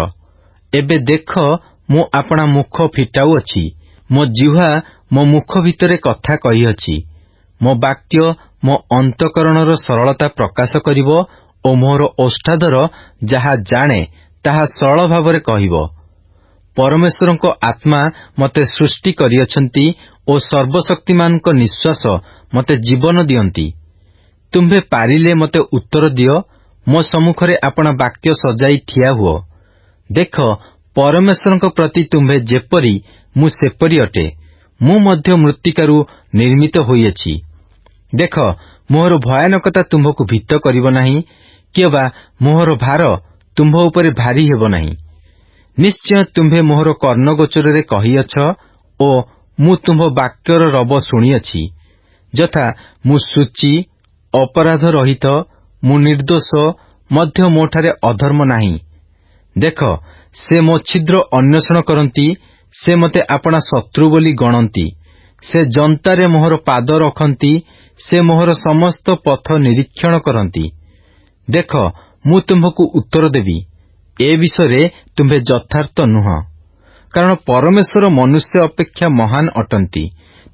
ଏବେ ଦେଖ, ମୁଁ ଆପଣା ମୁଖ ଫିଟାଉଅଛି। ମୋ ଜିହ୍ୱା ମୋ ମୁଖ ଭିତରେ କଥା କହିଅଛି। ମୋ ବାକ୍ୟ ମୋ ଅନ୍ତଃକରଣର ସରଳତା ପ୍ରକାଶ କରିବ ଓ ମୋହର ଓଷ୍ଠାଦର ଯାହା ଜାଣେ ତାହା ସରଳ ଭାବରେ କହିବ। ପରମେଶ୍ୱରଙ୍କ ଆତ୍ମା ମୋତେ ସୃଷ୍ଟି କରିଅଛନ୍ତି ଓ ସର୍ବଶକ୍ତିମାନଙ୍କ ନିଶ୍ୱାସ ମୋତେ ଜୀବନ ଦିଅନ୍ତି। ତୁମ୍ଭେ ପାରିଲେ ମୋତେ ଉତ୍ତର ଦିଅ। ମୋ ସମ୍ମୁଖରେ ଆପଣା ବାକ୍ୟ ସଜାଇ ଠିଆ ହୁଅ। ଦେଖ, ପରମେଶ୍ୱରଙ୍କ ପ୍ରତି ତୁମ୍ଭେ ଯେପରି, ମୁଁ ସେପରି ଅଟେ। ମୁଁ ମଧ୍ୟ ମୃତ୍ତିକାରୁ ନିର୍ମିତ ହୋଇଅଛି। ଦେଖ, ମୋହର ଭୟାନକତା ତୁମ୍ଭକୁ ଭୀତ କରିବ ନାହିଁ, କିମ୍ବା ମୋହର ଭାର ତୁମ୍ଭ ଉପରେ ଭାରି ହେବ ନାହିଁ। ନିଶ୍ଚୟ ତୁମ୍ଭେ ମୋହର କର୍ଣ୍ଣଗୋଚରରେ କହିଅଛ ଓ ମୁଁ ତୁମ୍ଭ ବାକ୍ୟର ରବ ଶୁଣିଅଛି। ଯଥା, ମୁଁ ସୂଚୀ, ଅପରାଧ ରହିତ, ମୁଁ ନିର୍ଦ୍ଦୋଷ, ମଧ୍ୟ ମୋଠାରେ ଅଧର୍ମ ନାହିଁ। ଦେଖ, ସେ ମୋ ଛିଦ୍ର ଅନ୍ୱେଷଣ କରନ୍ତି। ସେ ମୋତେ ଆପଣା ଶତ୍ରୁ ବୋଲି ଗଣନ୍ତି। ସେ ଯନ୍ତାରେ ମୋହର ପାଦ ରଖନ୍ତି। ସେ ମୋହର ସମସ୍ତ ପଥ ନିରୀକ୍ଷଣ କରନ୍ତି। ଦେଖ, ମୁଁ ତୁମ୍ଭକୁ ଉତ୍ତର ଦେବି। ଏ ବିଷୟରେ ତୁମ୍ଭେ ଯଥାର୍ଥ ନୁହଁ। କାରଣ ପରମେଶ୍ୱର ମନୁଷ୍ୟ ଅପେକ୍ଷା ମହାନ ଅଟନ୍ତି।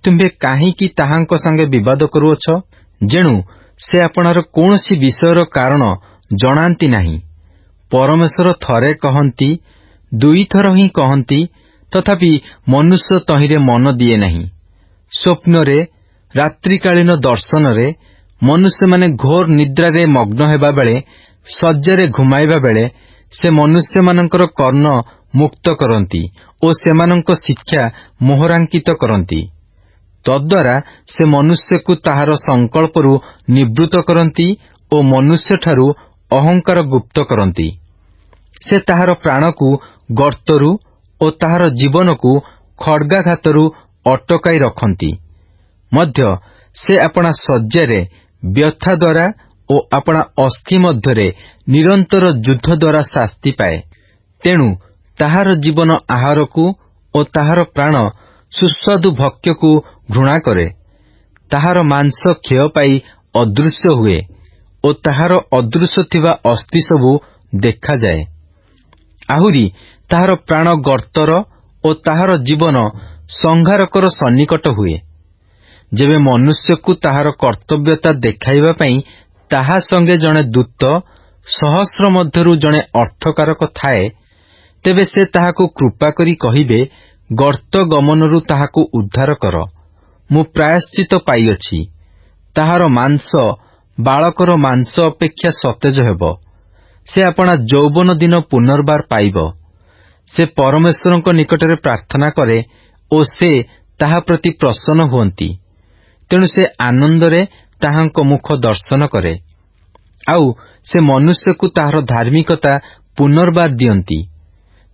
ତୁମ୍ଭେ କାହିଁକି ତାହାଙ୍କ ସଙ୍ଗେ ବିବାଦ କରୁଅଛ? ଯେଣୁ ସେ ଆପଣାର କୌଣସି ବିଷୟର କାରଣ ଜଣାନ୍ତି ନାହିଁ। ପରମେଶ୍ୱର ଥରେ କହନ୍ତି, ଦୁଇଥର ହିଁ କହନ୍ତି, ତଥାପି ମନୁଷ୍ୟ ତହିଁରେ ମନ ଦିଏ ନାହିଁ। ସ୍ୱପ୍ନରେ, ରାତ୍ରିକାଳୀନ ଦର୍ଶନରେ, ମନୁଷ୍ୟମାନେ ଘୋର ନିଦ୍ରାରେ ମଗ୍ନ ହେବାବେଳେ, ଶଯ୍ୟାରେ ଘୁମାଇବା ବେଳେ ସେ ମନୁଷ୍ୟମାନଙ୍କର କର୍ଣ୍ଣ ମୁକ୍ତ କରନ୍ତି ଓ ସେମାନଙ୍କ ଶିକ୍ଷା ମୋହରାଙ୍କିତ କରନ୍ତି। ତଦ୍ୱାରା ସେ ମନୁଷ୍ୟକୁ ତାହାର ସଂକଳ୍ପରୁ ନିବୃତ୍ତ କରନ୍ତି ଓ ମନୁଷ୍ୟଠାରୁ ଅହଙ୍କାର ଗୁପ୍ତ କରନ୍ତି। ସେ ତାହାର ପ୍ରାଣକୁ ଗର୍ତ୍ତରୁ ଓ ତାହାର ଜୀବନକୁ ଖଡ୍ଗାଘାତରୁ ଅଟକାଇ ରଖନ୍ତି। ମଧ୍ୟ ସେ ଆପଣା ଶଯ୍ୟାରେ ବ୍ୟଥା ଦ୍ୱାରା ଓ ଆପଣା ଅସ୍ଥି ମଧ୍ୟରେ ନିରନ୍ତର ଯୁଦ୍ଧ ଦ୍ୱାରା ଶାସ୍ତି ପାଏ। ତେଣୁ ତାହାର ଜୀବନ ଆହାରକୁ ଓ ତାହାର ପ୍ରାଣ ସୁସ୍ୱାଦୁ ଭକ୍ଷ୍ୟକୁ ଘୃଣା କରେ। ତାହାର ମାଂସ କ୍ଷୟ ପାଇ ଅଦୃଶ୍ୟ ହୁଏ ଓ ତାହାର ଅଦୃଶ୍ୟ ଥିବା ଅସ୍ଥି ସବୁ ଦେଖାଯାଏ। ଆହୁରି ତାହାର ପ୍ରାଣ ଗର୍ତ୍ତର ଓ ତାହାର ଜୀବନ ସଂହାରକର ସନ୍ନିକଟ ହୁଏ। ଯେବେ ମନୁଷ୍ୟକୁ ତାହାର କର୍ତ୍ତବ୍ୟତା ଦେଖାଇବା ପାଇଁ ତାହା ସଙ୍ଗେ ଜଣେ ଦୂତ, ସହସ୍ର ମଧ୍ୟରୁ ଜଣେ ଅର୍ଥକାରକ ଥାଏ, ତେବେ ସେ ତାହାକୁ କୃପା କରି କହିବେ, ଗର୍ତ୍ତ ଗମନରୁ ତାହାକୁ ଉଦ୍ଧାର କର। ମୁଁ ପ୍ରାୟଶ୍ଚିତ ପାଇଅଛି। ତାହାର ମାଂସ ବାଳକର ମାଂସ ଅପେକ୍ଷା ସତେଜ ହେବ। ସେ ଆପଣା ଯୌବନ ଦିନ ପୁନର୍ବାର ପାଇବ। ସେ ପରମେଶ୍ୱରଙ୍କ ନିକଟରେ ପ୍ରାର୍ଥନା କରେ ଓ ସେ ତାହା ପ୍ରତି ପ୍ରସନ୍ନ ହୁଅନ୍ତି। ତେଣୁ ସେ ଆନନ୍ଦରେ ତାହାଙ୍କ ମୁଖ ଦର୍ଶନ କରେ, ଆଉ ସେ ମନୁଷ୍ୟକୁ ତାହାର ଧାର୍ମିକତା ପୁନର୍ବାର ଦିଅନ୍ତି।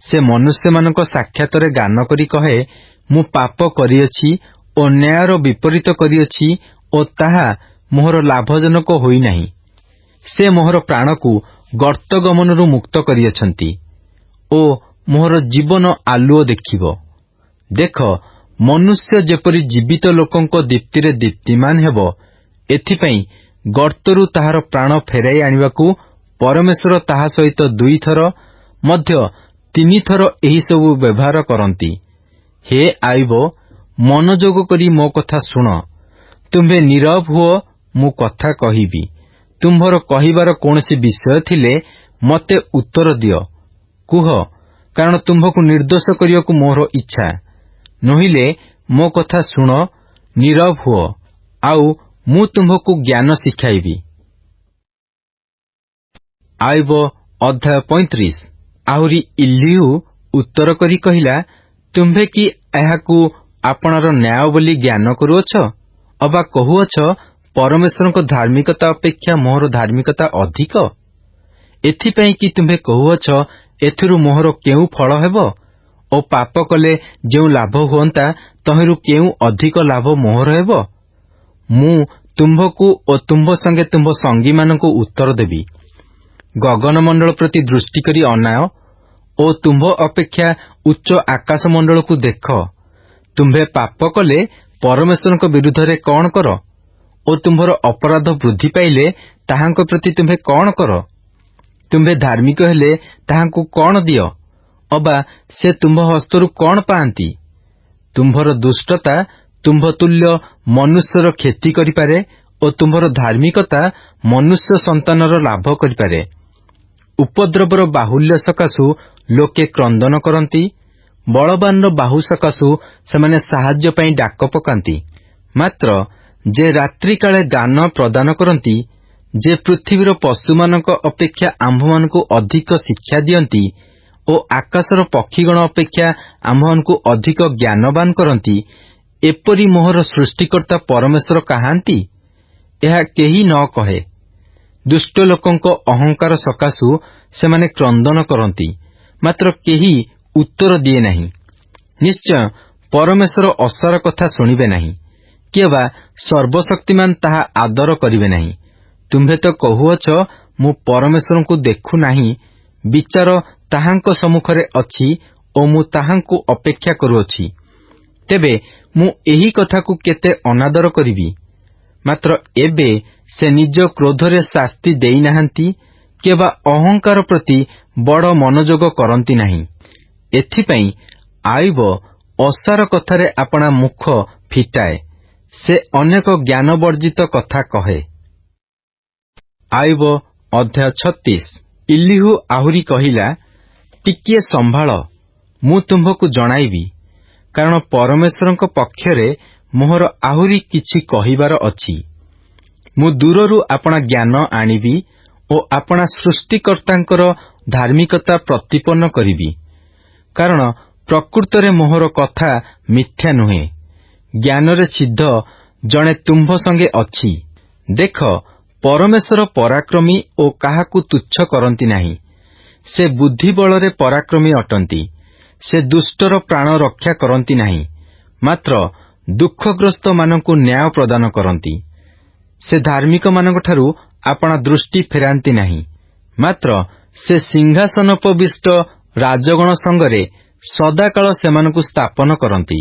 ସେ ମନୁଷ୍ୟମାନଙ୍କ ସାକ୍ଷାତରେ ଗାନ କରି କହେ, ମୁଁ ପାପ କରିଅଛି ଓ ନ୍ୟାୟର ବିପରୀତ କରିଅଛି ଓ ତାହା ମୋହର ଲାଭଜନକ ହୋଇନାହିଁ। ସେ ମୋହର ପ୍ରାଣକୁ ଗର୍ତ୍ତଗମନରୁ ମୁକ୍ତ କରିଅଛନ୍ତି ଓ ମୋହର ଜୀବନ ଆଲୁଅ ଦେଖିବ। ଦେଖ, ମନୁଷ୍ୟ ଯେପରି ଜୀବିତ ଲୋକଙ୍କ ଦୀପ୍ତିରେ ଦୀପ୍ତିମାନ ହେବ, ଏଥିପାଇଁ ଗର୍ତ୍ତରୁ ତାହାର ପ୍ରାଣ ଫେରାଇ ଆଣିବାକୁ ପରମେଶ୍ୱର ତାହା ସହିତ 2 ଥର ମଧ୍ୟ 3 ଥର ଏହିସବୁ ବ୍ୟବହାର କରନ୍ତି। ହେ ଆଇବ, ମନୋଯୋଗ କରି ମୋ କଥା ଶୁଣ। ତୁମ୍ଭେ ନୀରବ ହୁଅ, ମୁଁ କଥା କହିବି। ତୁମ୍ଭର କହିବାର କୌଣସି ବିଷୟ ଥିଲେ ମୋତେ ଉତ୍ତର ଦିଅ। କୁହ, କାରଣ ତୁମ୍ଭକୁ ନିର୍ଦ୍ଦୋଷ କରିବାକୁ ମୋର ଇଚ୍ଛା। ନୋହିଲେ ମୋ କଥା ଶୁଣ, ନୀରବ ହୁଅ, ଆଉ ମୁଁ ତୁମ୍ଭକୁ ଜ୍ଞାନ ଶିଖାଇବି। ଆଇବ ଅଧ୍ୟାୟ 35। ଆହୁରି ଇଲିହୁ ଉତ୍ତର କରି କହିଲା, ତୁମ୍ଭେ କି ଏହାକୁ ଆପଣାର ନ୍ୟାୟ ବୋଲି ଜ୍ଞାନ କରୁଅଛ? ଅବା କହୁଅଛ, ପରମେଶ୍ୱରଙ୍କ ଧାର୍ମିକତା ଅପେକ୍ଷା ମୋହର ଧାର୍ମିକତା ଅଧିକ? ଏଥିପାଇଁ କି ତୁମ୍ଭେ କହୁଅଛ, ଏଥିରୁ ମୋହର କେଉଁ ଫଳ ହେବ? ଓ ପାପ କଲେ ଯେଉଁ ଲାଭ ହୁଅନ୍ତା, ତହିଁରୁ କେଉଁ ଅଧିକ ଲାଭ ମୋହର ହେବ? ମୁଁ ତୁମ୍ଭକୁ ଓ ତୁମ୍ଭ ସଙ୍ଗେ ତୁମ୍ଭ ସଙ୍ଗୀମାନଙ୍କୁ ଉତ୍ତର ଦେବି। ଗଗନମଣ୍ଡଳ ପ୍ରତି ଦୃଷ୍ଟି କରି ଅନାଅ ଓ ତୁମ୍ଭ ଅପେକ୍ଷା ଉଚ୍ଚ ଆକାଶମଣ୍ଡଳକୁ ଦେଖ। ତୁମ୍ଭେ ପାପ କଲେ ପରମେଶ୍ୱରଙ୍କ ବିରୁଦ୍ଧରେ କ'ଣ କର? ଓ ତୁମ୍ଭର ଅପରାଧ ବୃଦ୍ଧି ପାଇଲେ ତାହାଙ୍କ ପ୍ରତି ତୁମ୍ଭେ କ'ଣ କର? ତୁମ୍ଭେ ଧାର୍ମିକ ହେଲେ ତାହାଙ୍କୁ କ'ଣ ଦିଅ? ଅବା ସେ ତୁମ୍ଭ ହସ୍ତରୁ କ'ଣ ପାଆନ୍ତି? ତୁମ୍ଭର ଦୁଷ୍ଟତା ତୁମ୍ଭ ତୁଲ୍ୟ ମନୁଷ୍ୟର କ୍ଷତି କରିପାରେ ଓ ତୁମ୍ଭର ଧାର୍ମିକତା ମନୁଷ୍ୟ ସନ୍ତାନର ଲାଭ କରିପାରେ। ଉପଦ୍ରବର ବାହୁଲ୍ୟ ସକାଶୁ ଲୋକେ କ୍ରନ୍ଦନ କରନ୍ତି, ବଳବାନର ବାହୁ ସକାଶୁ ସେମାନେ ସାହାଯ୍ୟ ପାଇଁ ଡାକ ପକାନ୍ତି। ମାତ୍ର ଯେ ରାତ୍ରିକାଳେ ଗାନ ପ୍ରଦାନ କରନ୍ତି, ଯେ ପୃଥିବୀର ପଶୁମାନଙ୍କ ଅପେକ୍ଷା ଆମ୍ଭମାନଙ୍କୁ ଅଧିକ ଶିକ୍ଷା ଦିଅନ୍ତି ଓ ଆକାଶର ପକ୍ଷୀଗଣ ଅପେକ୍ଷା ଆମ୍ଭମାନଙ୍କୁ ଅଧିକ ଜ୍ଞାନବାନ କରନ୍ତି, ଏପରି ମୋହର ସୃଷ୍ଟିକର୍ତ୍ତା ପରମେଶ୍ୱର କାହାନ୍ତି? ଏହା କେହି ନ କହେ। ଦୁଷ୍ଟ ଲୋକଙ୍କ ଅହଙ୍କାର ସକାଶୁ ସେମାନେ କ୍ରନ୍ଦନ କରନ୍ତି, ମାତ୍ର କେହି ଉତ୍ତର ଦିଏ ନାହିଁ। ନିଶ୍ଚୟ ପରମେଶ୍ୱର ଅସାର କଥା ଶୁଣିବେ ନାହିଁ, କିଏ ବା ସର୍ବଶକ୍ତିମାନ ତାହା ଆଦର କରିବେ ନାହିଁ। ତୁମ୍ଭେ ତ କହୁଅଛ, ମୁଁ ପରମେଶ୍ୱରଙ୍କୁ ଦେଖୁ ନାହିଁ, ବିଚାର ତାହାଙ୍କ ସମ୍ମୁଖରେ ଅଛି ଓ ମୁଁ ତାହାଙ୍କୁ ଅପେକ୍ଷା କରୁଅଛି। ତେବେ ମୁଁ ଏହି କଥାକୁ କେତେ ଅନାଦର କରିବି। ମାତ୍ର ଏବେ ସେ ନିଜ କ୍ରୋଧରେ ଶାସ୍ତି ଦେଇନାହାନ୍ତି, କିଏ ବା ଅହଙ୍କାର ପ୍ରତି ବଡ଼ ମନୋଯୋଗ କରନ୍ତି ନାହିଁ। ଏଥିପାଇଁ ଆଇବ ଅସାର କଥାରେ ଆପଣା ମୁଖ ଫିଟାଏ, ସେ ଅନେକ ଜ୍ଞାନବର୍ଜିତ କଥା କହେ। ଆଇବ ଅଧ୍ୟାୟ 36। ଇଲିହୁ ଆହୁରି କହିଲା, ଟିକିଏ ସମ୍ଭାଳ, ମୁଁ ତୁମ୍ଭକୁ ଜଣାଇବି, କାରଣ ପରମେଶ୍ୱରଙ୍କ ପକ୍ଷରେ ମୋହର ଆହୁରି କିଛି କହିବାର ଅଛି। ମୁଁ ଦୂରରୁ ଆପଣା ଜ୍ଞାନ ଆଣିବି ଓ ଆପଣା ସୃଷ୍ଟିକର୍ତ୍ତାଙ୍କର ଧାର୍ମିକତା ପ୍ରତିପନ୍ନ କରିବି। କାରଣ ପ୍ରକୃତରେ ମୋହର କଥା ମିଥ୍ୟା ନୁହେଁ। ଜ୍ଞାନରେ ସିଦ୍ଧ ଜଣେ ତୁମ୍ଭ ସଙ୍ଗେ ଅଛି। ଦେଖ, ପରମେଶ୍ୱର ପରାକ୍ରମୀ ଓ କାହାକୁ ତୁଚ୍ଛ କରନ୍ତି ନାହିଁ। ସେ ବୁଦ୍ଧି ବଳରେ ପରାକ୍ରମୀ ଅଟନ୍ତି। ସେ ଦୁଷ୍ଟର ପ୍ରାଣ ରକ୍ଷା କରନ୍ତି ନାହିଁ, ମାତ୍ର ଦୁଃଖଗ୍ରସ୍ତମାନଙ୍କୁ ନ୍ୟାୟ ପ୍ରଦାନ କରନ୍ତି। ସେ ଧାର୍ମିକମାନଙ୍କଠାରୁ ଆପଣା ଦୃଷ୍ଟି ଫେରାନ୍ତି ନାହିଁ, ମାତ୍ର ସେ ସିଂହାସନୋପବିଷ୍ଟ ରାଜଗଣ ସଙ୍ଗରେ ସଦାକାଳ ସେମାନଙ୍କୁ ସ୍ଥାପନ କରନ୍ତି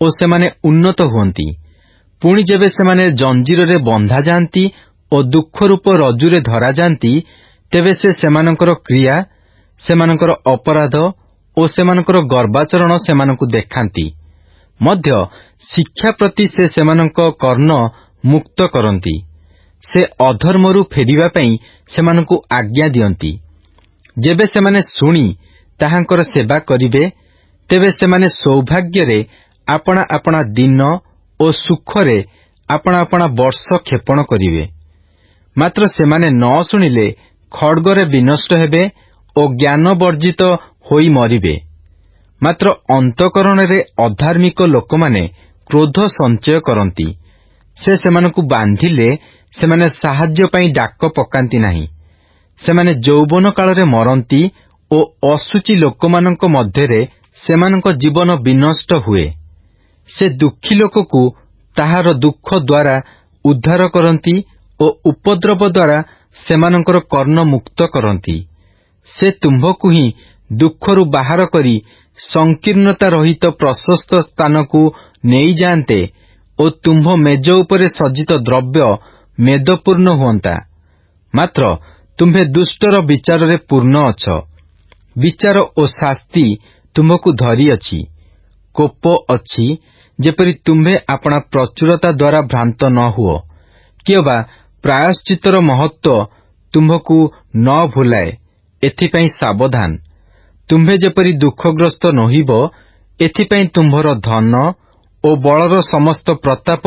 ଓ ସେମାନେ ଉନ୍ନତ ହୁଅନ୍ତି। ପୁଣି ଯେବେ ସେମାନେ ଜଞ୍ଜିରରେ ବନ୍ଧାଯାଆନ୍ତି ଓ ଦୁଃଖରୂପ ରଜୁରେ ଧରାଯାଆନ୍ତି, ତେବେ ସେ ସେମାନଙ୍କର କ୍ରିୟା, ସେମାନଙ୍କର ଅପରାଧ ଓ ସେମାନଙ୍କର ଗର୍ବାଚରଣ ସେମାନଙ୍କୁ ଦେଖାନ୍ତି। ମଧ୍ୟ ଶିକ୍ଷା ପ୍ରତି ସେ ସେମାନଙ୍କ କର୍ଣ୍ଣ ମୁକ୍ତ କରନ୍ତି। ସେ ଅଧର୍ମରୁ ଫେରିବା ପାଇଁ ସେମାନଙ୍କୁ ଆଜ୍ଞା ଦିଅନ୍ତି। ଯେବେ ସେମାନେ ଶୁଣି ତାହାଙ୍କର ସେବା କରିବେ, ତେବେ ସେମାନେ ସୌଭାଗ୍ୟରେ ଆପଣା ଆପଣା ଦିନ ଓ ସୁଖରେ ଆପଣା ଆପଣା ବର୍ଷ କ୍ଷେପଣ କରିବେ। ମାତ୍ର ସେମାନେ ନ ଶୁଣିଲେ ଖଡ୍ଗରେ ବିନଷ୍ଟ ହେବେ ଓ ଜ୍ଞାନ ବର୍ଜିତ ହୋଇ ମରିବେ। ମାତ୍ର ଅନ୍ତଃକରଣରେ ଅଧାର୍ମିକ ଲୋକମାନେ କ୍ରୋଧ ସଞ୍ଚୟ କରନ୍ତି, ସେ ସେମାନଙ୍କୁ ବାନ୍ଧିଲେ ସେମାନେ ସାହାଯ୍ୟ ପାଇଁ ଡାକ ପକାନ୍ତି ନାହିଁ। ସେମାନେ ଯୌବନ କାଳରେ ମରନ୍ତି ଓ ଅଶୁଚି ଲୋକମାନଙ୍କ ମଧ୍ୟରେ ସେମାନଙ୍କ ଜୀବନ ବିନଷ୍ଟ ହୁଏ। ସେ ଦୁଃଖୀ ଲୋକକୁ ତାହାର ଦୁଃଖ ଦ୍ୱାରା ଉଦ୍ଧାର କରନ୍ତି ଓ ଉପଦ୍ରବ ଦ୍ୱାରା ସେମାନଙ୍କର କର୍ଣ୍ଣ ମୁକ୍ତ କରନ୍ତି। ସେ ତୁମ୍ଭକୁ ହିଁ ଦୁଃଖରୁ ବାହାର କରି ସଂକୀର୍ଣ୍ଣତା ରହିତ ପ୍ରଶସ୍ତ ସ୍ଥାନକୁ ନେଇଯାଆନ୍ତେ ଓ ତୁମ୍ଭ ମେଜ ଉପରେ ସଜ୍ଜିତ ଦ୍ରବ୍ୟ ମେଦପୂର୍ଣ୍ଣ ହୁଅନ୍ତା। ମାତ୍ର ତୁମ୍ଭେ ଦୁଷ୍ଟର ବିଚାରରେ ପୂର୍ଣ୍ଣ ଅଛ। ବିଚାର ଓ ଶାସ୍ତି ତୁମ୍ଭକୁ ଧରିଅଛି। କୋପ ଅଛି, ଯେପରି ତୁମ୍ଭେ ଆପଣା ପ୍ରଚୁରତା ଦ୍ୱାରା ଭ୍ରାନ୍ତ ନ ହୁଅ, କିଅବା ପ୍ରାୟଶ୍ଚିତ୍ତର ମହତ୍ତ୍ୱ ତୁମ୍ଭକୁ ନ ଭୁଲାଏ, ଏଥିପାଇଁ ସାବଧାନ। ତୁମ୍ଭେ ଯେପରି ଦୁଃଖଗ୍ରସ୍ତ ନୋହିବ, ଏଥିପାଇଁ ତୁମ୍ଭର ଧନ ଓ ବଳର ସମସ୍ତ ପ୍ରତାପ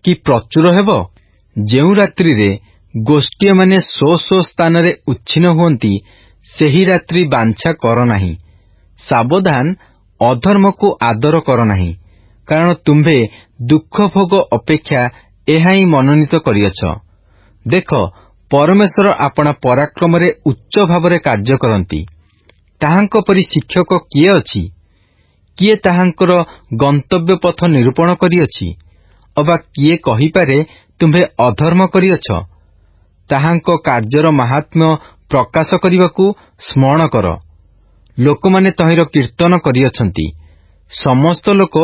କି ପ୍ରଚୁର ହେବ। ଯେଉଁ ରାତ୍ରିରେ ଗୋଷ୍ଠୀୟମାନେ ସ୍ୱ ସ୍ଥାନରେ ଉଚ୍ଛିନ୍ନ ହୁଅନ୍ତି, ସେହି ରାତ୍ରି ବାଞ୍ଛା କର ନାହିଁ। ସାବଧାନ, ଅଧର୍ମକୁ ଆଦର କର ନାହିଁ, କାରଣ ତୁମ୍ଭେ ଦୁଃଖ ଭୋଗ ଅପେକ୍ଷା ଏହା ହିଁ ମନୋନୀତ କରିଅଛ। ଦେଖ, ପରମେଶ୍ୱର ଆପଣା ପରାକ୍ରମରେ ଉଚ୍ଚ ଭାବରେ କାର୍ଯ୍ୟ କରନ୍ତି। ତାହାଙ୍କ ପରି ଶିକ୍ଷକ କିଏ ଅଛି? କିଏ ତାହାଙ୍କର ଗନ୍ତବ୍ୟ ପଥ ନିରୂପଣ କରିଅଛି? ଅବା କିଏ କହିପାରେ ତୁମ୍ଭେ ଅଧର୍ମ କରିଅଛ? ତାହାଙ୍କ କାର୍ଯ୍ୟର ମାହାତ୍ମ୍ୟ ପ୍ରକାଶ କରିବାକୁ ସ୍ମରଣ କର। ଲୋକମାନେ ତହିଁର କୀର୍ତ୍ତନ କରିଅଛନ୍ତି। ସମସ୍ତ ଲୋକ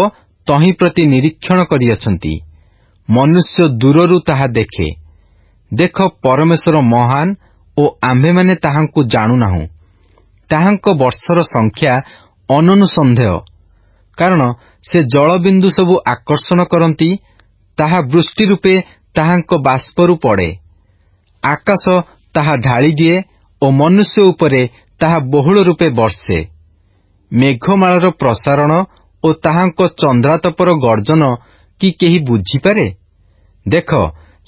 ତହିଁ ପ୍ରତି ନିରୀକ୍ଷଣ କରିଅଛନ୍ତି। ମନୁଷ୍ୟ ଦୂରରୁ ତାହା ଦେଖେ। ଦେଖ, ପରମେଶ୍ୱର ମହାନ ଓ ଆମ୍ଭେମାନେ ତାହାଙ୍କୁ ଜାଣୁନାହୁଁ। ତାହାଙ୍କ ବର୍ଷର ସଂଖ୍ୟା ଅନନୁସନ୍ଦେହ। କାରଣ ସେ ଜଳବିନ୍ଦୁ ସବୁ ଆକର୍ଷଣ କରନ୍ତି, ତାହା ବୃଷ୍ଟି ରୂପେ ତାହାଙ୍କ ବାଷ୍ପରୁ ପଡ଼େ। ଆକାଶ ତାହା ଢାଳିଦିଏ ଓ ମନୁଷ୍ୟ ଉପରେ ତାହା ବହୁଳ ରୂପେ ବର୍ଷେ। ମେଘମାଳାର ପ୍ରସାରଣ ଓ ତାହାଙ୍କ ଚନ୍ଦ୍ରାତପର ଗର୍ଜନ କି କେହି ବୁଝିପାରେ? ଦେଖ,